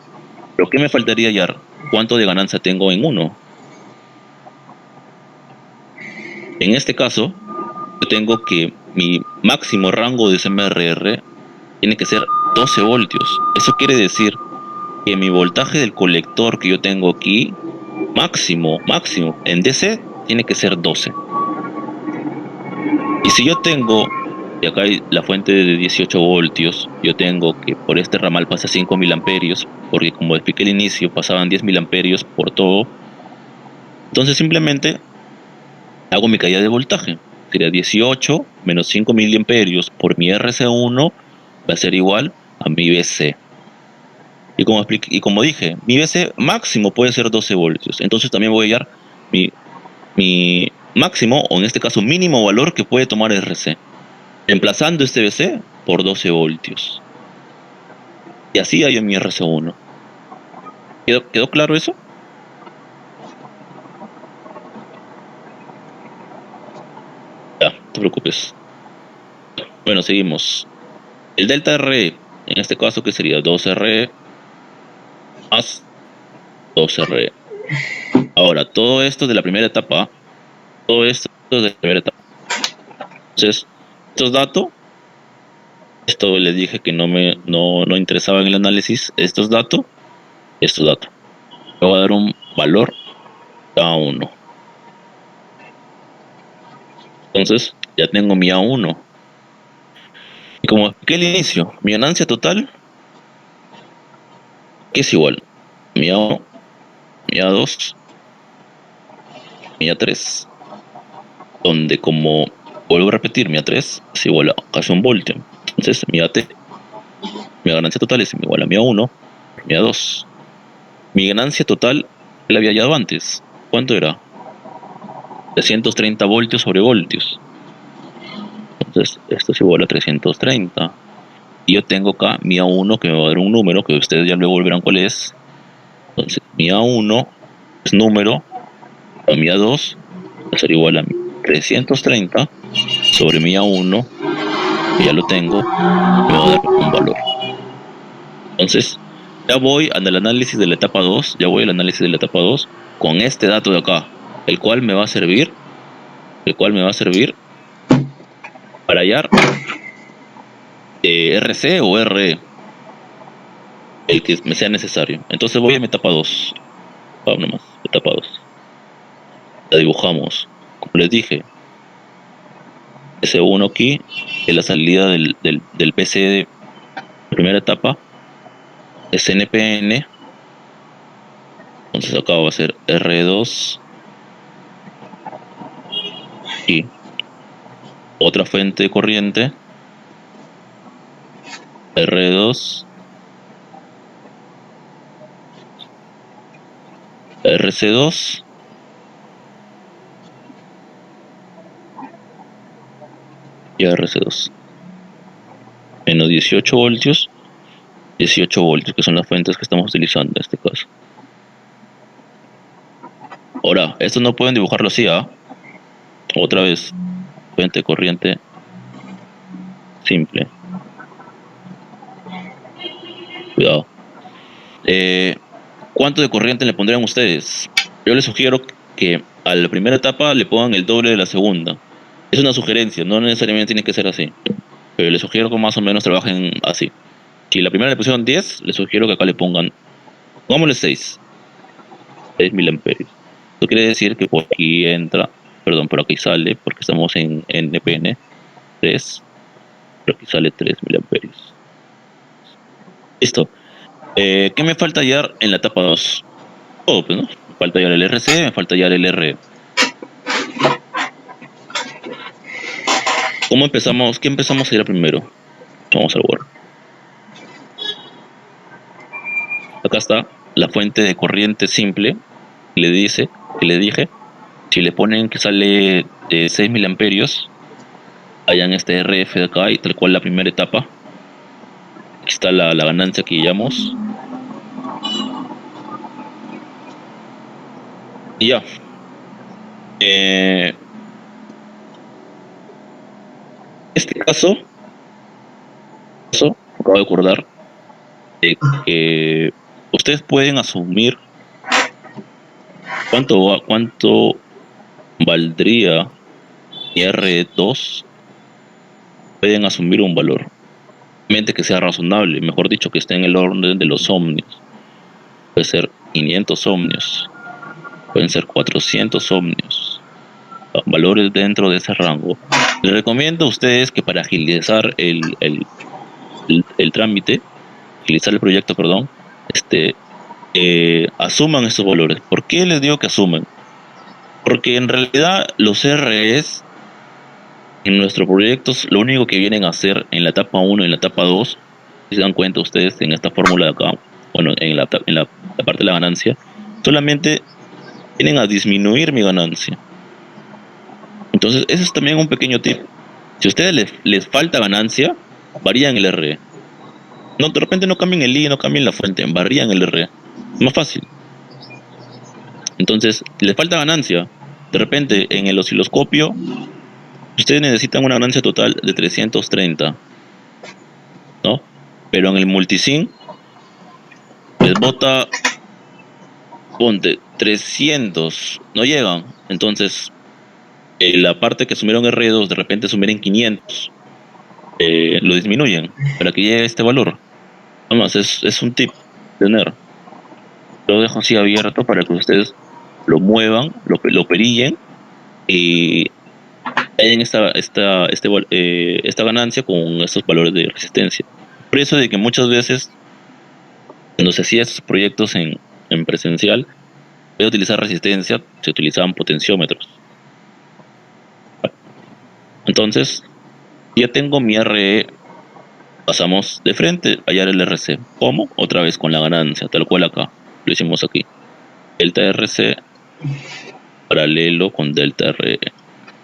Pero ¿qué me faltaría hallar? ¿Cuánto de ganancia tengo en uno? En este caso, yo tengo que mi máximo rango de CMRR tiene que ser 12 voltios. Eso quiere decir que mi voltaje del colector que yo tengo aquí, máximo, en DC, tiene que ser 12. Y si yo tengo, y acá hay la fuente de 18 voltios, yo tengo que por este ramal pasa 5 miliamperios, porque como expliqué al inicio, pasaban 10 miliamperios por todo. Entonces simplemente hago mi caída de voltaje. Sería 18 menos 5 miliamperios por mi RC1 va a ser igual a mi BC. Y como dije, mi BC máximo puede ser 12 voltios. Entonces también voy a hallar mi mi máximo, o en este caso mínimo valor que puede tomar RC, reemplazando este BC por 12 voltios. Y así hay en mi RC1. ¿Quedó claro eso? Ya, no te preocupes. Bueno, seguimos. El delta RE, en este caso, que sería 2RE más 2RE. Ahora, todo esto de la primera etapa, todo esto de la primera etapa. Entonces, estos datos, esto les dije que no interesaba en el análisis, estos datos. Le voy a dar un valor a 1. Entonces, ya tengo mi A1. Y como expliqué al inicio, mi ganancia total, que es igual, mi A1, mi A2, mi A3. Donde, como vuelvo a repetir, mi A3 es igual a casi 1 voltio. Entonces, mi AT, mi ganancia total es igual a mi A1, mi A2. Mi ganancia total la había hallado antes. ¿Cuánto era? 330 voltios sobre voltios. Entonces, esto es igual a 330. Y yo tengo acá mi A1 que me va a dar un número que ustedes ya luego verán cuál es. Entonces, mi A1 es número, a mi A2 va a ser igual a 330 sobre mi A1, que ya lo tengo, me va a dar un valor. Entonces, ya voy al análisis de la etapa 2, con este dato de acá, el cual me va a servir para hallar RC o RE, el que me sea necesario. Entonces voy a mi etapa 2. Vamos nomás, etapa 2. La dibujamos. Como les dije, S1 aquí es la salida del PC de primera etapa. Es NPN. Entonces acá va a ser R2. Y otra fuente de corriente. R2. RC2 y RC2 menos 18 voltios, que son las fuentes que estamos utilizando en este caso. Ahora, estos no pueden dibujarlo así, ¿ah? Otra vez, fuente de corriente simple. Cuidado. ¿Cuánto de corriente le pondrían ustedes? Yo les sugiero que a la primera etapa le pongan el doble de la segunda. Es una sugerencia, no necesariamente tiene que ser así. Pero les sugiero que más o menos trabajen así. Si la primera le pusieron 10, les sugiero que acá le pongan, pongámosle 6 mil amperios. Esto quiere decir que por aquí entra, perdón, por aquí sale, porque estamos en NPN, 3, por aquí sale 3000 amperios. Listo. ¿Qué me falta hallar en la etapa 2? Todo, pues, ¿no? Me falta hallar el RC, me falta hallar el RE. ¿Cómo empezamos? ¿Qué empezamos a ir primero? Vamos al Word. Acá está la fuente de corriente simple. Que le dije, si le ponen que sale 6000 amperios, hayan este RF de acá y tal cual la primera etapa. Aquí está la ganancia que llamamos. Y ya. En este caso, acabo de acordar de que ustedes pueden asumir cuánto valdría mi R2. Pueden asumir un valor, mente que sea razonable, mejor dicho, que esté en el orden de los ohmios. Puede ser 500 ohmios, pueden ser 400 ohmios, valores dentro de ese rango. Les recomiendo a ustedes que para agilizar el trámite, agilizar el proyecto, perdón, asuman estos valores. ¿Por qué les digo que asuman? Porque en realidad los REs en nuestros proyectos lo único que vienen a hacer en la etapa 1 y en la etapa 2, si se dan cuenta ustedes en esta fórmula de acá, bueno, en la parte de la ganancia, solamente vienen a disminuir mi ganancia. Entonces, ese es también un pequeño tip. Si a ustedes les falta ganancia, varían el RE. No, de repente no cambien el I, no cambien la fuente, varían el RE. Más fácil. Entonces, si les falta ganancia, de repente en el osciloscopio, ustedes necesitan una ganancia total de 330, ¿no? Pero en el multisync les bota, ponte, 300, no llegan. Entonces, la parte que sumieron R2, de repente sumieron 500, lo disminuyen para que llegue a este valor. Además, es un tip tener. Lo dejo así abierto para que ustedes lo muevan, lo perillen y en esta ganancia con estos valores de resistencia. Por eso de que muchas veces cuando se hacía estos proyectos en presencial, en vez de utilizar resistencia, se utilizaban potenciómetros. Entonces, ya tengo mi RE, pasamos de frente a hallar el RC. ¿Cómo? Otra vez con la ganancia, tal cual acá, lo hicimos aquí. Delta RC paralelo con delta RE.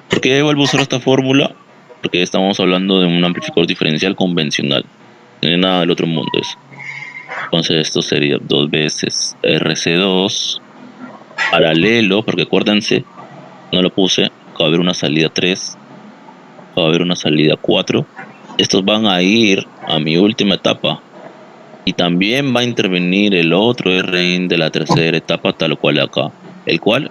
¿Por qué vuelvo a usar esta fórmula? Porque estamos hablando de un amplificador diferencial convencional. No tiene nada del otro mundo eso. Entonces esto sería 2 veces RC2 paralelo, porque acuérdense, no lo puse, acaba de haber una salida 3, acaba de haber una salida 4. Estos van a ir a mi última etapa. Y también va a intervenir el otro RIN de la tercera etapa, tal cual acá. El cual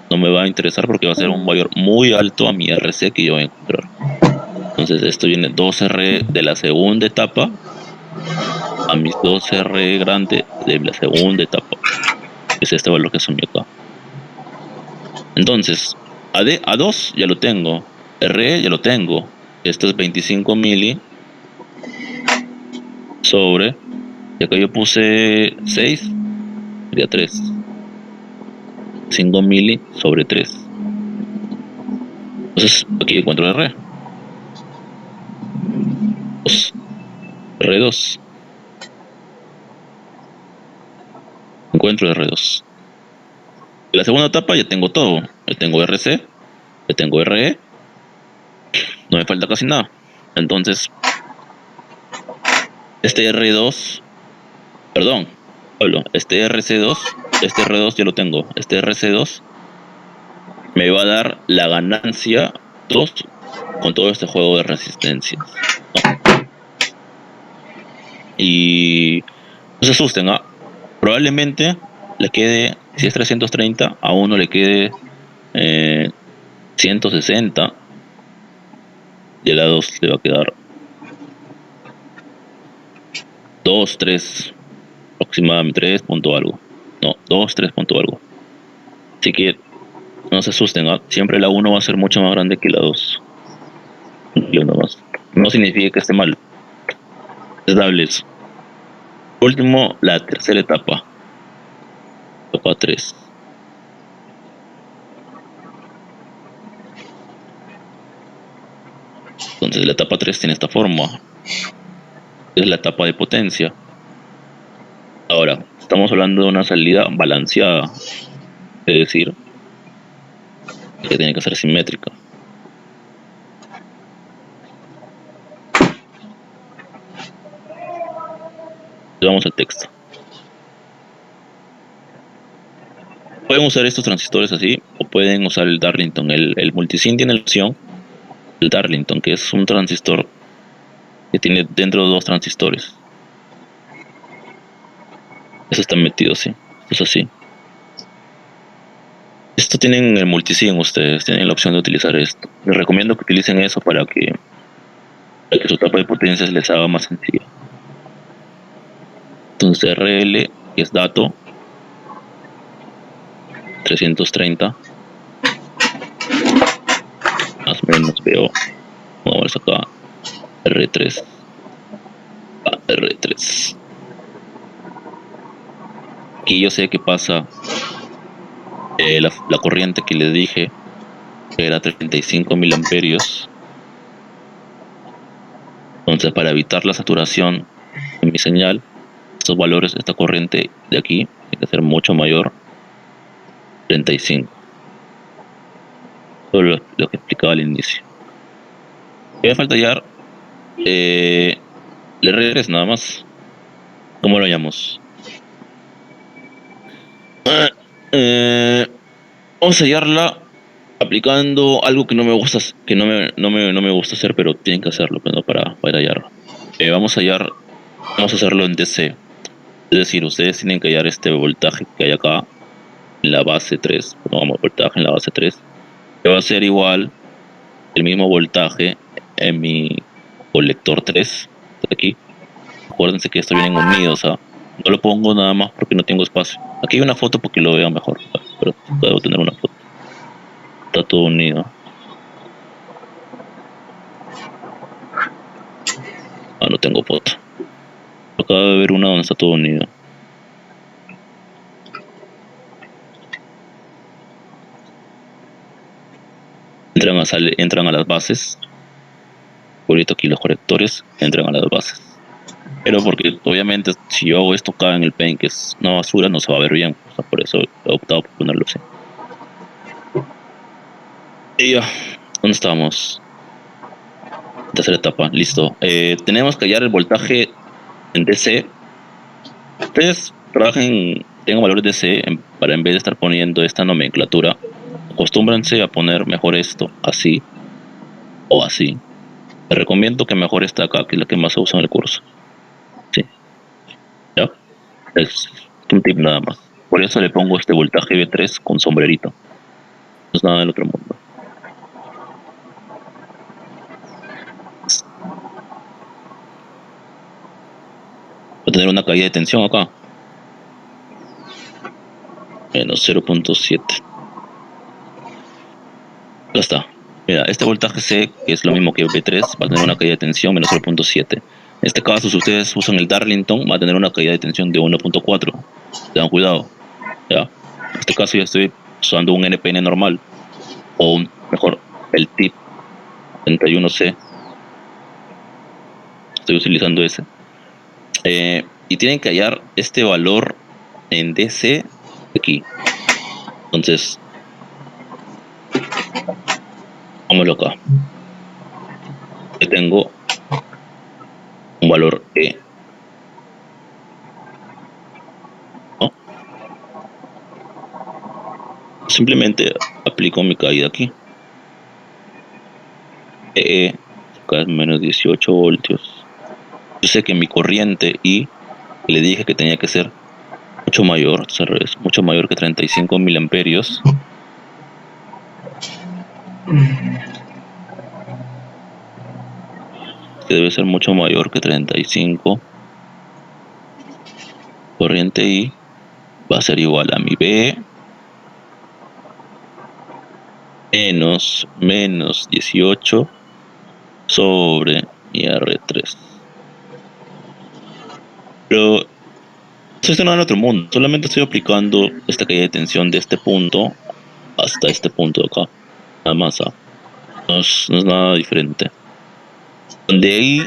no me va a interesar porque va a ser un valor muy alto a mi RC que yo voy a encontrar. Entonces esto viene 2R de la segunda etapa a mis 2R grande de la segunda etapa. Es este valor que asumí acá. Entonces, A2 ya lo tengo. RE ya lo tengo. Esto es 25 mili sobre, y acá yo puse 6, sería 3. 5 mili sobre 3. Entonces, aquí encuentro R. 2. R2. Encuentro R2. En la segunda etapa ya tengo todo. Ya tengo RC, ya tengo RE. No me falta casi nada. Entonces, este R2, perdón, Pablo, este RC2, este R2 ya lo tengo. Este RC2 me va a dar la ganancia 2 con todo este juego de resistencia. ¿No? Y no se asusten, ¿ah? Probablemente le quede, si es 330, a uno le quede 160 y a la 2 le va a quedar 2, 3, aproximadamente 3 punto algo. No, 2, 3 punto algo. Así que no se asusten, ¿ah? Siempre la 1 va a ser mucho más grande que la 2. No significa que esté mal. Es dable eso. Por último, la tercera etapa. Etapa 3. Entonces la etapa 3 tiene esta forma. Es la etapa de potencia. Ahora, estamos hablando de una salida balanceada. Es decir, que tiene que ser simétrica. Vamos al texto. Pueden usar estos transistores así o pueden usar el Darlington. El multisync tiene la opción del Darlington, que es un transistor que tiene dentro 2 transistores. Eso está metido así. Esto es así. Esto tienen el multisync ustedes, tienen la opción de utilizar esto. Les recomiendo que utilicen eso para que su etapa de potencias les haga más sencilla. Entonces RL, que es dato, 330, más o menos veo, vamos a ver acá, R3, R3. Aquí yo sé que pasa la corriente que les dije, que era 35 mil amperios. Entonces, para evitar la saturación en mi señal, estos valores, esta corriente de aquí, tiene que ser mucho mayor, 35. todo lo que explicaba al inicio. Me falta hallar el R3 nada más. ¿Cómo lo llamamos? Vamos a hallarla aplicando algo que no me gusta, que no me gusta hacer, pero tienen que hacerlo, pues, ¿no? para hallarlo. Vamos a hacerlo en DC. Es decir, ustedes tienen que hallar este voltaje que hay acá en la base 3. Pongamos voltaje en la base 3. Que va a ser igual el mismo voltaje en mi colector 3. De aquí. Acuérdense que esto vienen unidos, ¿ah? No lo pongo nada más porque no tengo espacio. Aquí hay una foto porque lo vean mejor, pero debo tener una foto. Está todo unido. Ah, no tengo foto. Acabo de ver una donde está todo unido. Entran a las bases. Ahorita aquí los correctores entran a las bases. Pero porque obviamente si yo hago esto acá en el Paint, que es una basura, no se va a ver bien. O sea, por eso he optado por ponerlo así. Y ya, ¿dónde estamos? Tercera etapa, listo. Tenemos que hallar el voltaje en DC. Ustedes tengan valores DC para en vez de estar poniendo esta nomenclatura, acostúmbrense a poner mejor esto, así o así. Les recomiendo que mejor esta acá, que es la que más se usa en el curso. Sí, ya. Es un tip nada más. Por eso le pongo este voltaje V3 con sombrerito. No es nada del otro mundo. Va a tener una caída de tensión acá. Menos 0.7. Ya está. Mira, este voltaje C, que es lo mismo que V3, va a tener una caída de tensión menos 0.7. En este caso, si ustedes usan el Darlington, va a tener una caída de tensión de 1.4. Tengan cuidado. Ya. En este caso ya estoy usando un NPN normal. O mejor, el TIP 31C. Estoy utilizando ese. Y tienen que hallar este valor en DC aquí. Entonces, vámonos acá. Yo tengo un valor E. ¿No? Simplemente aplico mi caída aquí. Acá es menos 18 voltios. Yo sé que mi corriente I, le dije que tenía que ser mucho mayor, al revés, mucho mayor que 35 miliamperios. Que debe ser mucho mayor que 35. Corriente I va a ser igual a mi B menos 18 sobre mi R3. Pero esto no es en otro mundo, solamente estoy aplicando esta caída de tensión de este punto hasta este punto de acá. Nada más, no es nada diferente. De ahí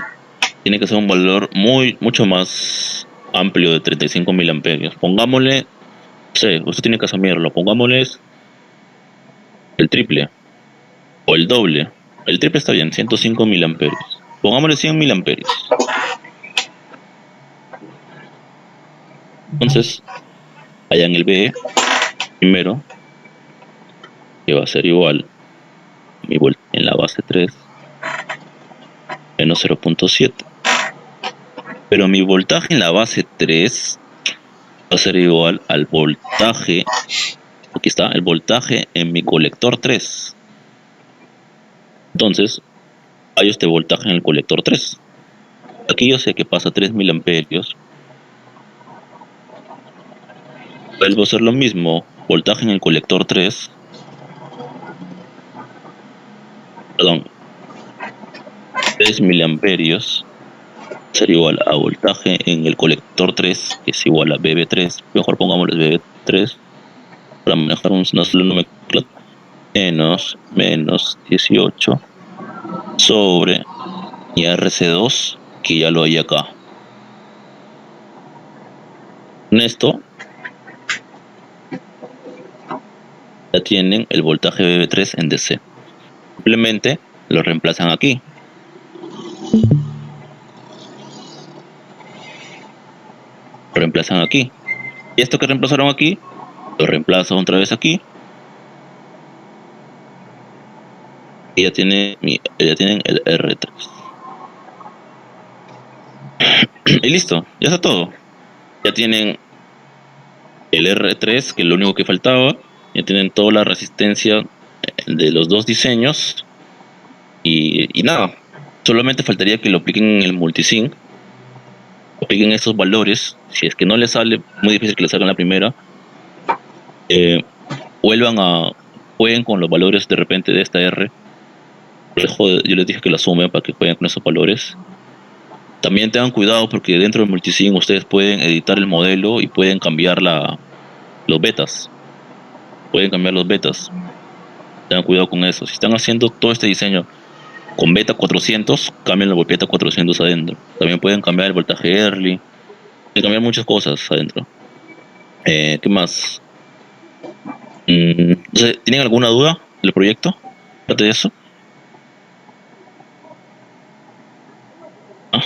tiene que ser un valor mucho más amplio de 35 miliamperios. Pongámosle, no sé, usted tiene que asumirlo, pongámosles el triple o el doble. El triple está bien, 105 miliamperios. Pongámosle 100 miliamperios. Entonces, allá en el B, primero, que va a ser igual mi en la base 3 menos 0.7. Pero mi voltaje en la base 3 va a ser igual al voltaje, aquí está, el voltaje en mi colector 3. Entonces, hay este voltaje en el colector 3. Aquí yo sé que pasa 3 miliamperios. Vuelvo a hacer lo mismo, voltaje en el colector 3. Perdón, 3 miliamperios sería igual a voltaje en el colector 3, que es igual a BB3. Mejor pongámosle BB3 para manejar una sola nomenclatura. Menos 18 sobre mi RC2, que ya lo hay acá. Con esto ya tienen el voltaje BB3 en DC. Simplemente lo reemplazan aquí. Lo reemplazan aquí. Y esto que reemplazaron aquí, lo reemplazan otra vez aquí. Y ya tienen el R3. Y listo, ya está todo. Ya tienen el R3, que es lo único que faltaba. Ya tienen toda la resistencia de los dos diseños. Y nada, solamente faltaría que lo apliquen en el multisync. Apliquen esos valores. Si es que no les sale, muy difícil que les salga en la primera. Eh, vuelvan a jueguen con los valores de repente de esta R. Yo les dije que la sumen para que jueguen con esos valores. También tengan cuidado porque dentro del multisync ustedes pueden editar el modelo y pueden cambiar los betas. Pueden cambiar los betas. Tengan cuidado con eso. Si están haciendo todo este diseño con beta 400, cambien la beta 400 adentro. También pueden cambiar el voltaje early. Pueden cambiar muchas cosas adentro. ¿Qué más? No sé, ¿tienen alguna duda del proyecto? Aparte de eso. Ah,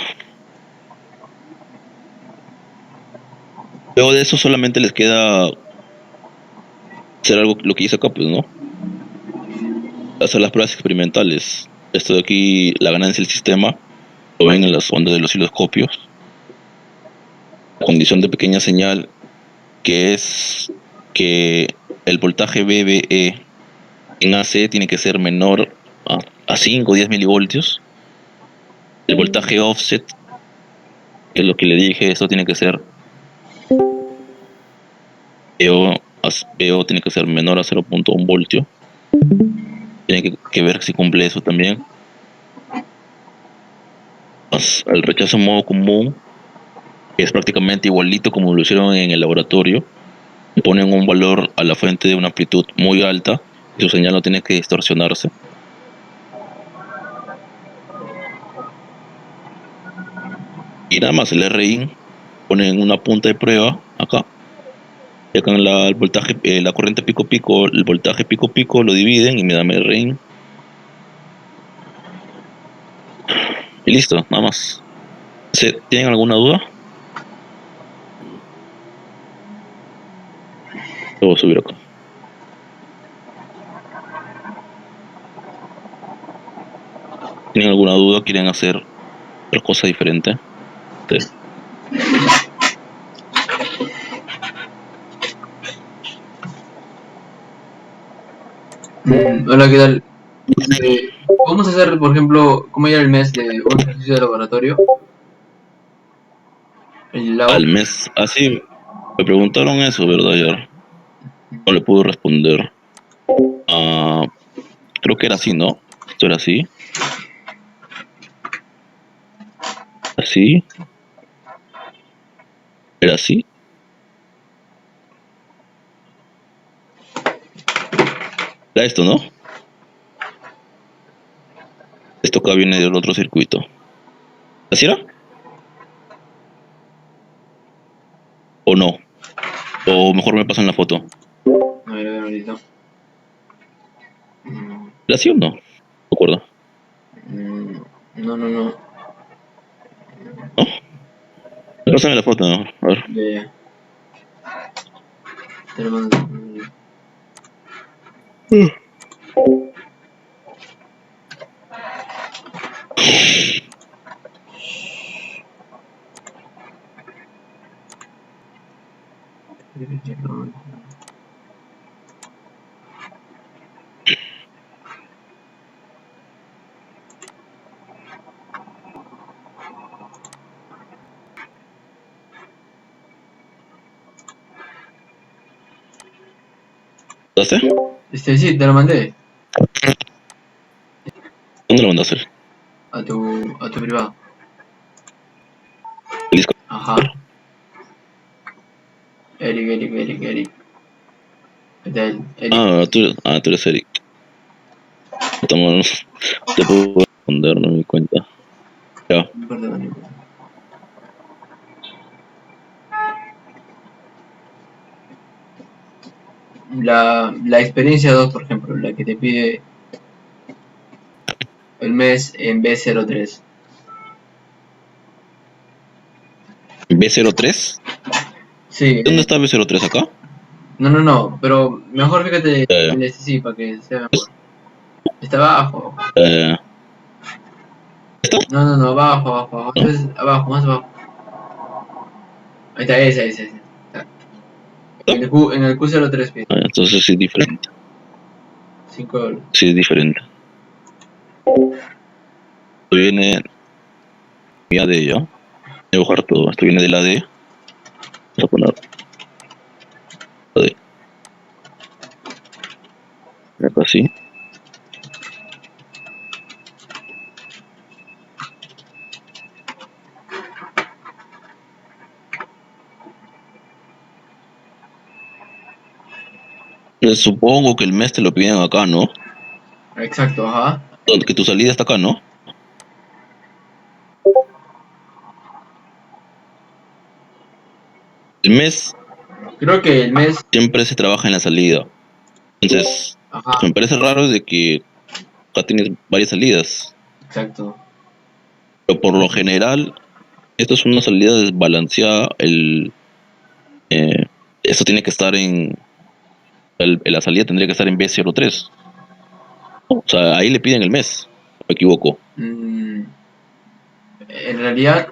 luego de eso solamente les queda hacer algo lo que hice acá, pues, ¿no? Hacer las pruebas experimentales. Esto de aquí, la ganancia del sistema, lo ven en las ondas de los osciloscopios. La condición de pequeña señal, que es que el voltaje VBE en AC tiene que ser menor a 5 o 10 milivoltios. El voltaje offset, que es lo que le dije, esto tiene que ser VO tiene que ser menor a 0.1 voltio. Tiene que ver si cumple eso también. El rechazo en modo común, que es prácticamente igualito como lo hicieron en el laboratorio. Ponen un valor a la fuente de una amplitud muy alta y su señal no tiene que distorsionarse. Y nada más, el RIN ponen una punta de prueba acá. Y acá en el voltaje, la corriente pico pico, el voltaje pico pico lo dividen y me dan el RIN. Y listo, nada más. ¿Tienen alguna duda? Lo voy a subir acá. ¿Tienen alguna duda? ¿Quieren hacer otra cosa diferente? Sí. Hola, ¿qué tal? Vamos a hacer, por ejemplo, ¿cómo era el mes de un ejercicio de laboratorio? El labo. Al mes, así me preguntaron eso, ¿verdad? Ayer no le pude responder. Creo que era así, ¿no? Esto era así. Así. Era así. Era esto, ¿no? Esto acá viene del otro circuito. ¿Así era? ¿O no? O mejor me pasan la foto. A ver, ahorita. ¿Era así o no? No me acuerdo. No, no, no. ¿No? Pásame la foto, ¿no? A ver. Ya. Te lo mando. ¿Mandaste? Sí, te lo mandé ¿Dónde lo mandaste? a tu privado. El disco. Ajá. Eric. ¿Qué tal? Eric. Tú eres Eric. Estamos, te puedo responder, no me di cuenta. Ya. Perdón. La experiencia 2, por ejemplo, la que te pide el mes en B03. ¿B03? Sí, ¿Dónde está B03 acá? no, pero mejor fíjate Eh, en este sí, para que sea mejor. Está abajo. eh, No, abajo. ¿no? Entonces, abajo, más abajo. Ahí está, ese. Está. En el Q03, pide. Entonces sí es diferente. $5. Sí es diferente. Esto viene mi AD, ¿ya? Voy a bajar todo. Esto viene del AD. Vamos a poner AD. Acá sí. Supongo que el mes te lo piden acá, ¿no? Exacto, ajá. Que tu salida está acá, ¿no? El mes Creo que el mes, siempre se trabaja en la salida. Entonces, lo que ajá, me parece raro es de que acá tienes varias salidas. exacto. Pero por lo general, esto es una salida desbalanceada. Eh, esto tiene que estar la salida tendría que estar en B03. O sea, ahí le piden el mes. Me equivoco. Mm, en realidad,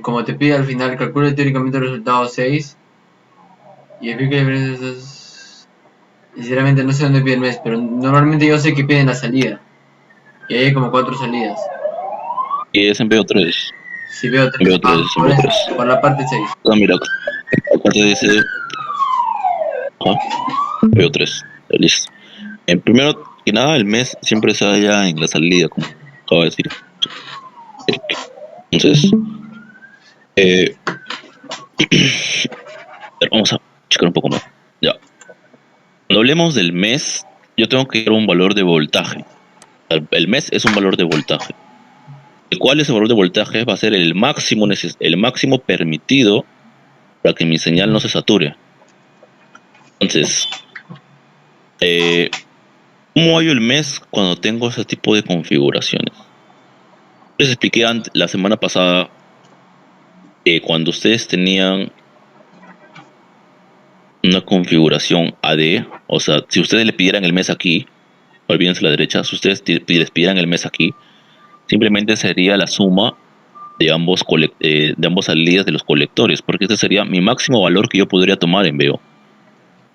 como te pide al final, calcula teóricamente el resultado 6 y explica diferencias. Sinceramente no sé dónde pide el mes, pero normalmente yo sé que piden la salida. Y hay como 4 salidas. Y es en B03. Si veo En 3, B03, es en por eso, B3. por la parte 6. Ah, mira, acá te dice, ajá, B03. Listo. Primero que nada, el mes siempre se halla en la salida, como acaba de decir Eric. Entonces, eh, vamos a checar un poco más. Ya. Cuando hablemos del mes, yo tengo que dar un valor de voltaje. El mes es un valor de voltaje. El cual ese valor de voltaje va a ser el máximo permitido para que mi señal no se sature. Entonces, eh, ¿cómo hallo el mes cuando tengo ese tipo de configuraciones? Les expliqué la semana pasada que cuando ustedes tenían una configuración AD, o sea, si ustedes le pidieran el mes aquí, olvídense la derecha, si ustedes les pidieran el mes aquí, simplemente sería la suma de de ambos salidas de los colectores, porque este sería mi máximo valor que yo podría tomar en VO.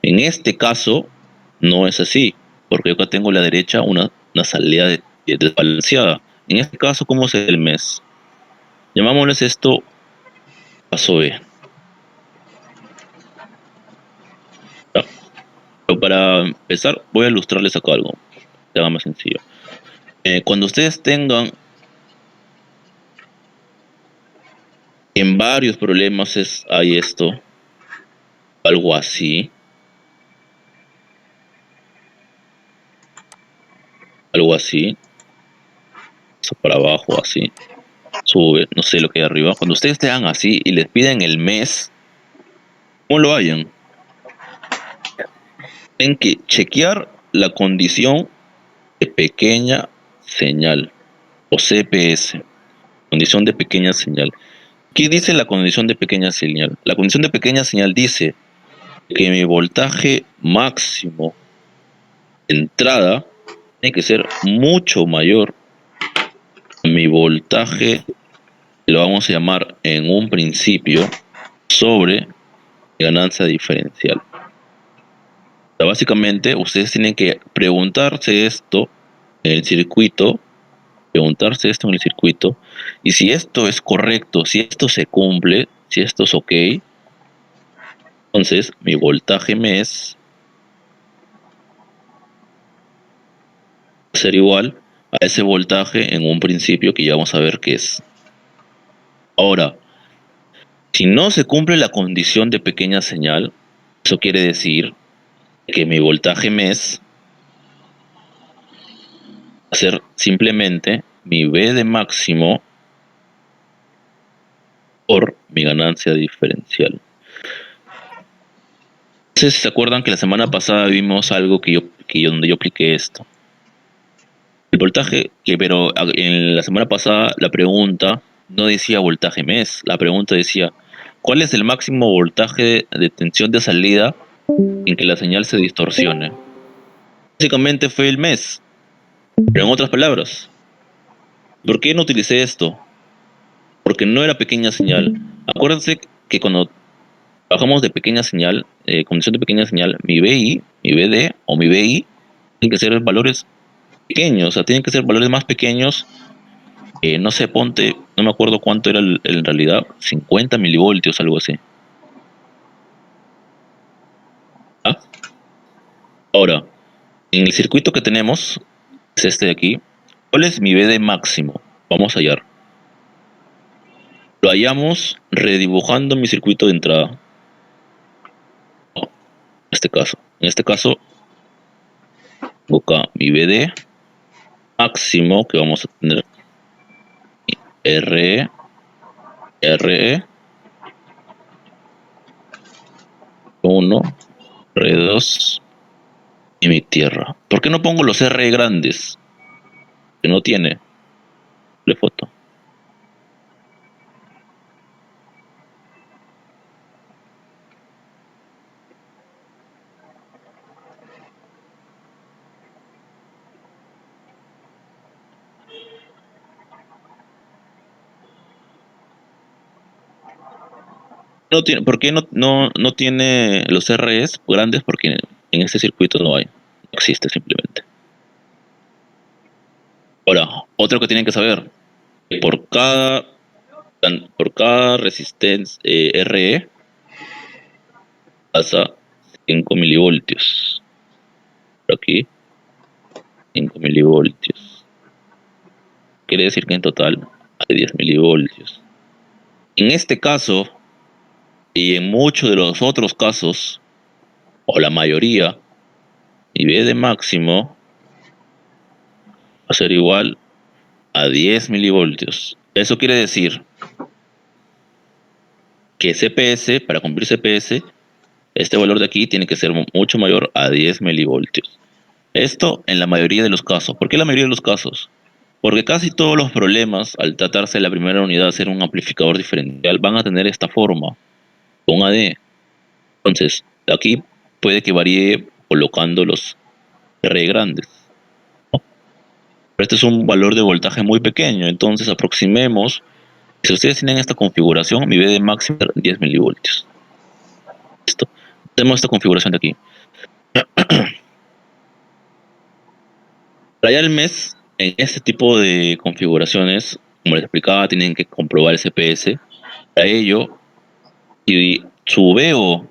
En este caso, no es así, porque yo acá tengo a la derecha una salida desbalanceada. En este caso, ¿cómo es el mes? Llamámosles esto paso B. Ya. Pero para empezar, voy a ilustrarles acá algo, que haga más sencillo. Cuando ustedes tengan en varios problemas hay esto, algo así, algo así, eso para abajo, así, sube, no sé lo que hay arriba. Cuando ustedes tengan así y les piden el mes, ¿cómo lo hayan? Tienen que chequear la condición de pequeña señal, o CPS, condición de pequeña señal. ¿Qué dice la condición de pequeña señal? La condición de pequeña señal dice que mi voltaje máximo de entrada tiene que ser mucho mayor a mi voltaje, que lo vamos a llamar en un principio, sobre ganancia diferencial. O sea, básicamente, ustedes tienen que preguntarse esto en el circuito, y si esto es correcto, si esto se cumple, si esto es ok, entonces mi voltaje mes va a ser igual a ese voltaje en un principio que ya vamos a ver qué es. Ahora, si no se cumple la condición de pequeña señal, eso quiere decir que mi voltaje mes va a ser simplemente mi V de máximo por mi ganancia diferencial. No sé si se acuerdan que la semana pasada vimos algo donde yo apliqué esto. El voltaje, pero en la semana pasada la pregunta no decía voltaje mes, la pregunta decía, ¿cuál es el máximo voltaje de tensión de salida en que la señal se distorsione? Básicamente fue el mes, pero en otras palabras, ¿por qué no utilicé esto? Porque no era pequeña señal. Acuérdense que cuando trabajamos de pequeña señal, condición de pequeña señal, mi BI, mi BD o mi BI tienen que ser valores pequeños, o sea, tienen que ser valores más pequeños. No sé, ponte, no me acuerdo cuánto era en realidad, 50 milivoltios, algo así. ¿Ah? Ahora, en el circuito que tenemos, es este de aquí, ¿cuál es mi BD máximo? Vamos a hallar. Lo hallamos redibujando mi circuito de entrada. No, en este caso, tengo acá mi BD máximo, que vamos a tener RE, RE, 1, R2 y mi tierra. ¿Por qué no pongo los RE grandes? Que no tiene de foto. No tiene, ¿por qué no tiene los REs grandes? Porque en este circuito no hay. No existe simplemente. Ahora, otro que tienen que saber. Que por cada resistencia RE pasa 5 milivoltios. Por aquí, 5 milivoltios. Quiere decir que en total hay 10 milivoltios. En este caso, y en muchos de los otros casos, o la mayoría, mi B de máximo va a ser igual a 10 milivoltios. Eso quiere decir que CPS, para cumplir CPS, este valor de aquí tiene que ser mucho mayor a 10 milivoltios. Esto en la mayoría de los casos. ¿Por qué la mayoría de los casos? Porque casi todos los problemas, al tratarse de la primera unidad de ser un amplificador diferencial, van a tener esta forma, con AD. Entonces, aquí puede que varíe colocando los R grandes, ¿no? Pero este es un valor de voltaje muy pequeño, entonces aproximemos. Si ustedes tienen esta configuración, mi VD máximo es 10 milivoltios. Listo. Tenemos esta configuración de aquí. Para hallar el mes, en este tipo de configuraciones, como les explicaba, tienen que comprobar el CPS. Para ello, si su VO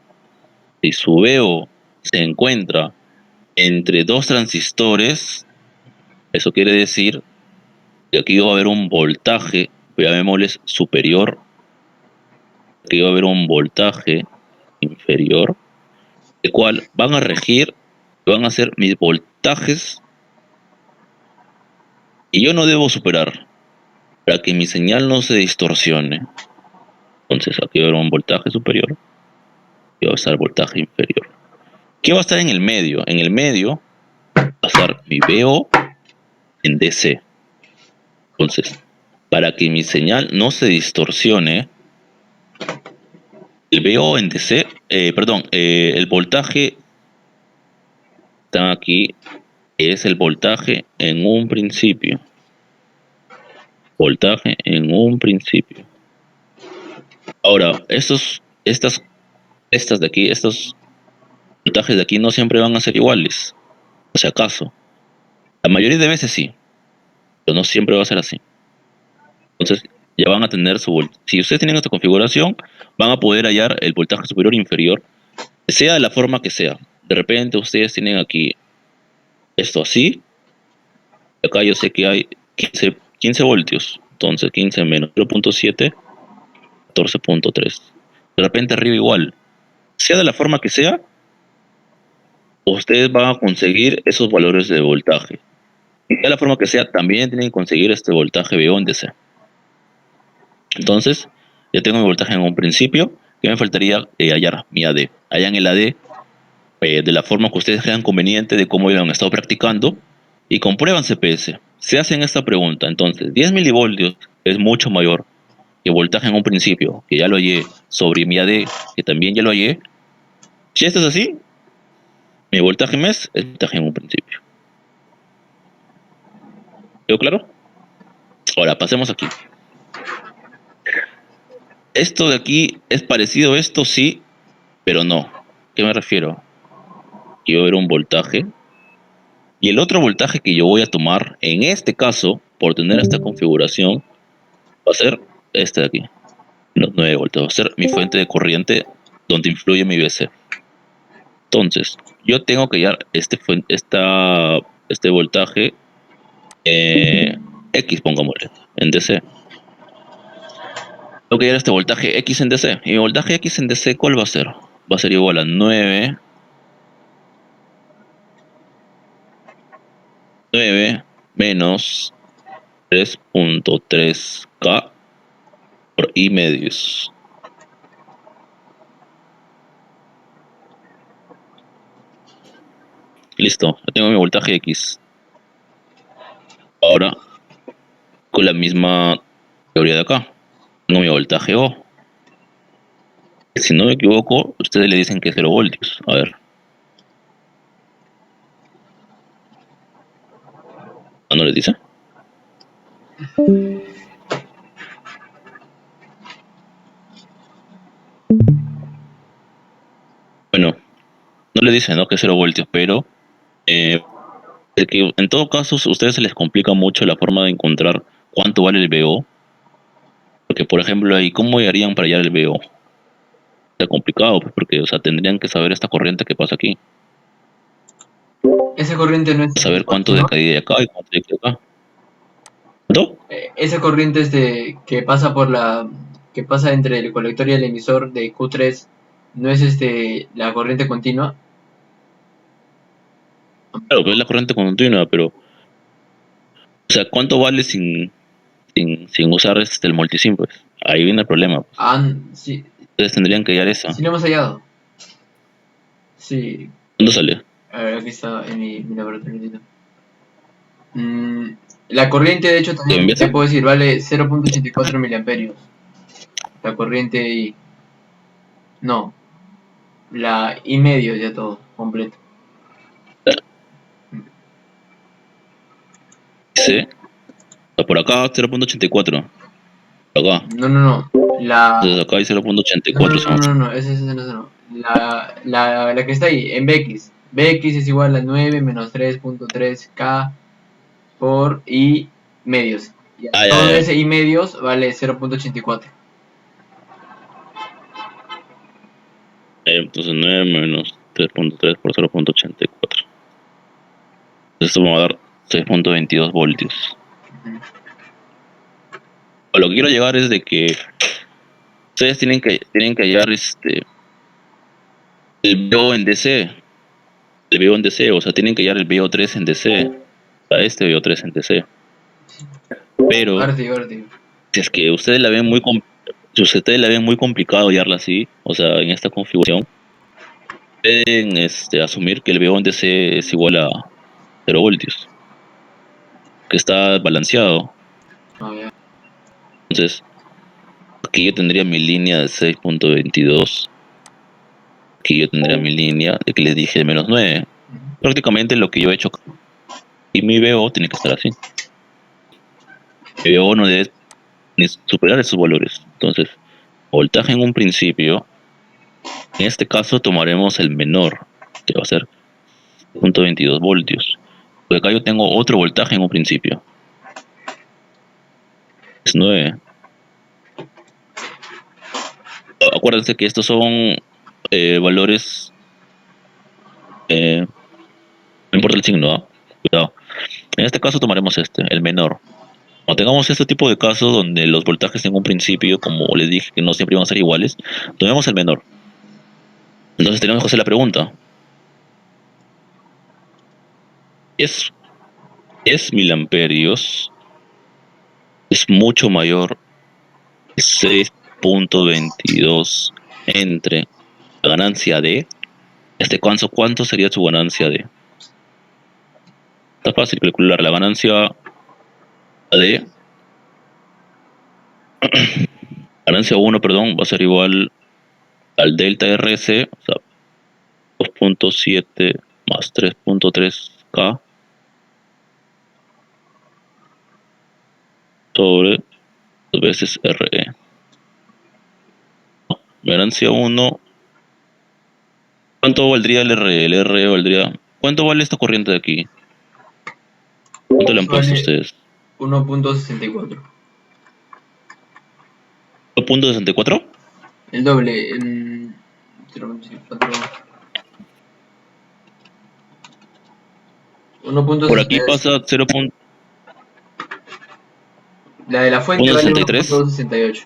se encuentra entre dos transistores, eso quiere decir que aquí va a haber un voltaje, llamémosles superior, aquí va a haber un voltaje inferior, el cual van a regir, van a ser mis voltajes, y yo no debo superar para que mi señal no se distorsione. Entonces aquí va a haber un voltaje superior y va a estar el voltaje inferior. ¿Qué va a estar en el medio? En el medio va a estar mi VO en DC. Entonces, para que mi señal no se distorsione, el VO en DC, el voltaje está aquí, es el voltaje en un principio. Voltaje en un principio. Ahora, estas de aquí, estos voltajes de aquí no siempre van a ser iguales, por si acaso. La mayoría de veces sí, pero no siempre va a ser así. Entonces, ya van a tener su voltaje. Si ustedes tienen esta configuración, van a poder hallar el voltaje superior e inferior, sea de la forma que sea. De repente ustedes tienen aquí esto así. Acá yo sé que hay 15 voltios. Entonces 15 menos 0.7, 14.3. De repente arriba igual. Sea de la forma que sea, ustedes van a conseguir esos valores de voltaje. Y de la forma que sea, también tienen que conseguir este voltaje VO en DC. Entonces, ya tengo mi voltaje en un principio. Que me faltaría hallar mi AD. Allá en el AD, de la forma que ustedes crean conveniente de cómo lo han estado practicando, y comprueban CPS. Se hacen esta pregunta, entonces, 10 milivoltios es mucho mayor que voltaje en un principio, que ya lo hallé, sobre mi AD, que también ya lo hallé. Si esto es así, mi voltaje mes es voltaje en un principio. ¿Quedó claro? Ahora, pasemos aquí. Esto de aquí es parecido a esto, sí, pero no. ¿Qué me refiero? Quiero ver un voltaje. Y el otro voltaje que yo voy a tomar, en este caso, por tener esta configuración, va a ser este de aquí. Los 9 voltios. Va a ser mi fuente de corriente donde influye mi VC. Entonces, yo tengo que hallar este voltaje X, pongámosle, en DC. Tengo que hallar este voltaje X en DC. Y mi voltaje X en DC, ¿cuál va a ser? Va a ser igual a 9 menos 3.3K por I medios. Listo, ya tengo mi voltaje X. Ahora, con la misma teoría de acá, tengo mi voltaje O. Si no me equivoco, ustedes le dicen que es 0 voltios. A ver. ¿No les dice? Bueno, no le dicen, ¿no?, que es 0 voltios, pero el que en todo caso a ustedes se les complica mucho la forma de encontrar cuánto vale el VO. Porque, por ejemplo, ahí, ¿cómo harían para hallar el VO? Está complicado, pues, porque, o sea, tendrían que saber esta corriente que pasa aquí. Esa corriente no es Saber cuánto de continua. caída de acá y cuánto de acá. ¿Cuánto? Esa corriente es que pasa que pasa entre el colector y el emisor de Q3, no es la corriente continua. Claro, que es la corriente continua, pero, o sea, ¿cuánto vale sin usar el multisim, pues? Ahí viene el problema, pues. Sí, Ustedes tendrían que hallar eso. sí lo hemos hallado. Sí, ¿Cuánto sale? a ver, aquí está en mi laboratorio. La corriente, de hecho, ¿Te también envías? te puedo decir, vale 0.84 miliamperios. La corriente I. No, la I medio ya todo, completo. Dice, por acá 0.84. Por acá. No. Entonces acá hay 0.84. No, ese no. La que está ahí, en BX. BX es igual a 9 menos 3.3K por I medios. Y Ah, ya, todo ya. ese I medios vale 0.84. Entonces 9 menos 3.3 por 0.84. Esto me va a dar 6.22 voltios. A lo que quiero llegar es de que ustedes tienen que hallar el VO en DC. El VO en DC, o sea, tienen que hallar el VO3 en DC. O sea, este VO3 en DC. Pero Ahora te digo. si es que ustedes la ven si ustedes la ven muy complicado hallarla así, o sea, en esta configuración, pueden asumir que el VO en DC es igual a 0 voltios, que está balanceado. No, ya. Entonces, aquí yo tendría mi línea de 6.22. Aquí yo tendría mi línea de que les dije de menos 9. Prácticamente lo que yo he hecho. Y mi VO tiene que estar así. Mi VO no debe ni superar esos valores. Entonces, voltaje en un principio. En este caso tomaremos el menor, que va a ser 0.22 voltios. Porque acá yo tengo otro voltaje en un principio. Es 9. Acuérdense que estos son valores. No importa el signo, ¿ah? Cuidado. En este caso tomaremos el menor. Cuando tengamos este tipo de casos donde los voltajes en un principio, como les dije, que no siempre van a ser iguales, tomemos el menor. Entonces tenemos que hacer la pregunta. ¿Es 10 miliamperios es mucho mayor que 6.22 entre la ganancia de cuánto sería su ganancia de? Está fácil calcular la ganancia de ganancia 1, perdón, va a ser igual al delta RC, o sea, 2.7 más 3.3K sobre 2 veces RE. Ganancia 1. ¿Cuánto valdría el RE? El RE valdría... ¿Cuánto vale esta corriente de aquí? ¿Cuánto le han puesto Vale ustedes? 1.64. ¿1.64? El doble en 0.64. Por aquí 1.68. pasa 0.63. La de la fuente vale 1.68.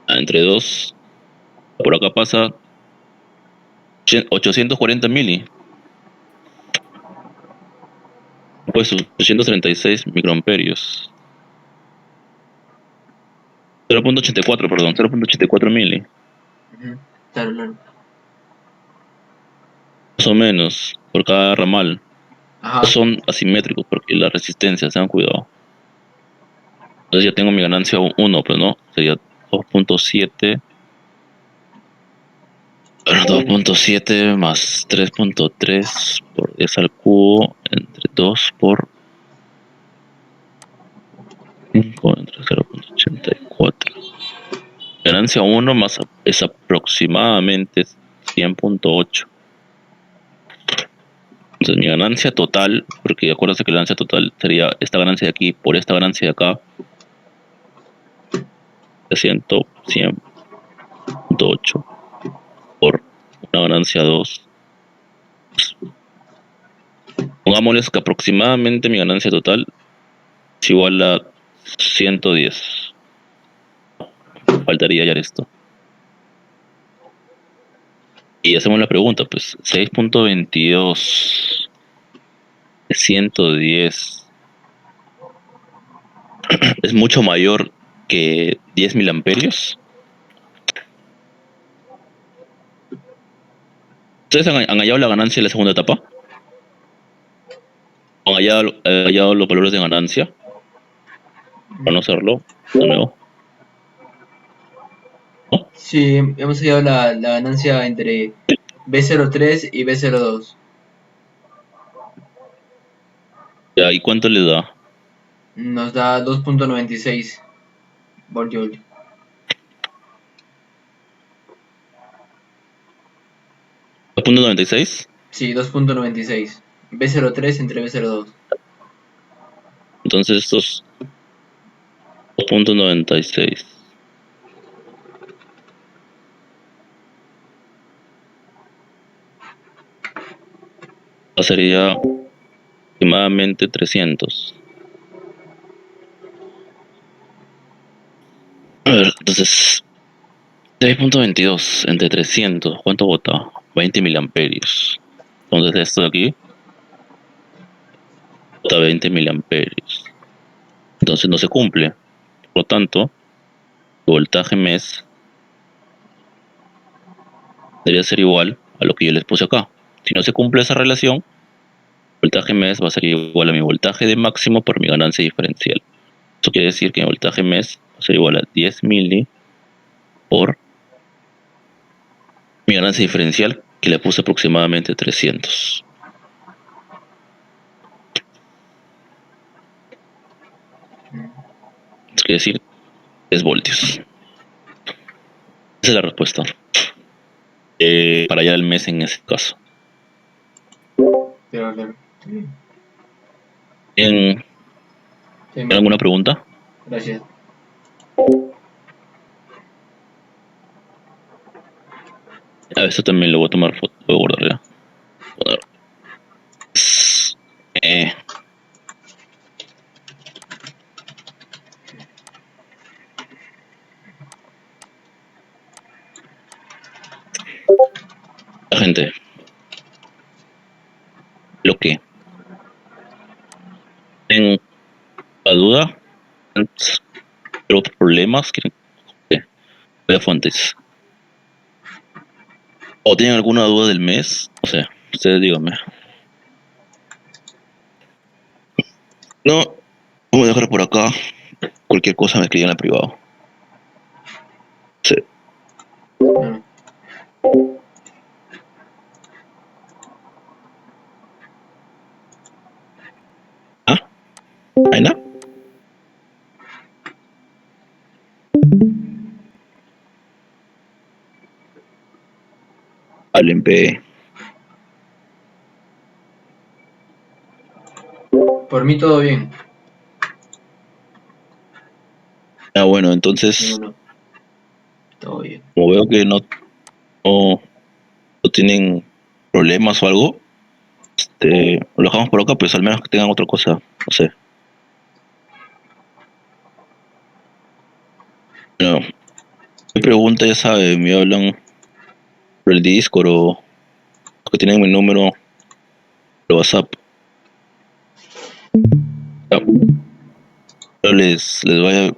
Entre 2. Por acá pasa 840 mili. Pues 836 microamperios. 0.84, perdón, 0.84 mili. Ujú. Claro, claro. Más o menos, por cada ramal. Ajá. Son asimétricos porque las resistencias, tengan cuidado. Entonces ya tengo mi ganancia 1, pues no, sería 2.7. 2.7 más 3.3 por 10 al cubo entre 2 por 5 entre 0.84. Ganancia 1 más es aproximadamente 100.8. Entonces mi ganancia total, porque acuérdense que la ganancia total sería esta ganancia de aquí por esta ganancia de acá, 100.8 por una ganancia 2. Pongámosles que aproximadamente mi ganancia total es igual a 110. Faltaría ya esto. Y hacemos la pregunta, pues 6.22 de 110 es mucho mayor que 10 mil amperios. ¿Ustedes han hallado la ganancia en la segunda etapa? ¿Han hallado los valores de ganancia? Para no hacerlo de nuevo. ¿No? Sí, hemos hallado la ganancia entre B03 y B02. Ya, ¿y cuánto le da? Nos da 2.96 voltios. ¿2.96? Sí, 2.96. B03 entre B02. Entonces estos 2.96 sería aproximadamente 300. A ver, entonces 6.22 entre 300, ¿cuánto bota? 20 miliamperios. Entonces esto de aquí bota 20 miliamperios. Entonces no se cumple. Por lo tanto, el voltaje mes debería ser igual a lo que yo les puse acá. Si no se cumple esa relación, el voltaje mes va a ser igual a mi voltaje de máximo por mi ganancia diferencial. Eso quiere decir que mi voltaje mes va a ser igual a 10 mili por mi ganancia diferencial, que le puse aproximadamente 300. Eso quiere decir 3 voltios. Esa es la respuesta. Para allá el mes en ese caso. Claro, claro. Sí. ¿Tienen Sí, alguna pregunta? gracias. Esto también lo voy a tomar foto, lo voy a guardar ya. Guardar. Eh, la gente, lo que tienen la duda, otros problemas, quieren que vea fuentes. O tienen alguna duda del mes, o sea, ustedes díganme. No, vamos a dejar por acá. Cualquier cosa me escriben en el privado. Sí. Bueno, ¿Ah? ¿Aina? Hablen, pe. por mí todo bien. Ah, bueno, entonces, No, no, todo bien. como veo que no tienen problemas o algo, lo dejamos por acá, pues al menos que tengan otra cosa, no sé. No, mi pregunta, ya saben, me hablan por el Discord o los que tienen mi número de WhatsApp. Ya. Les vaya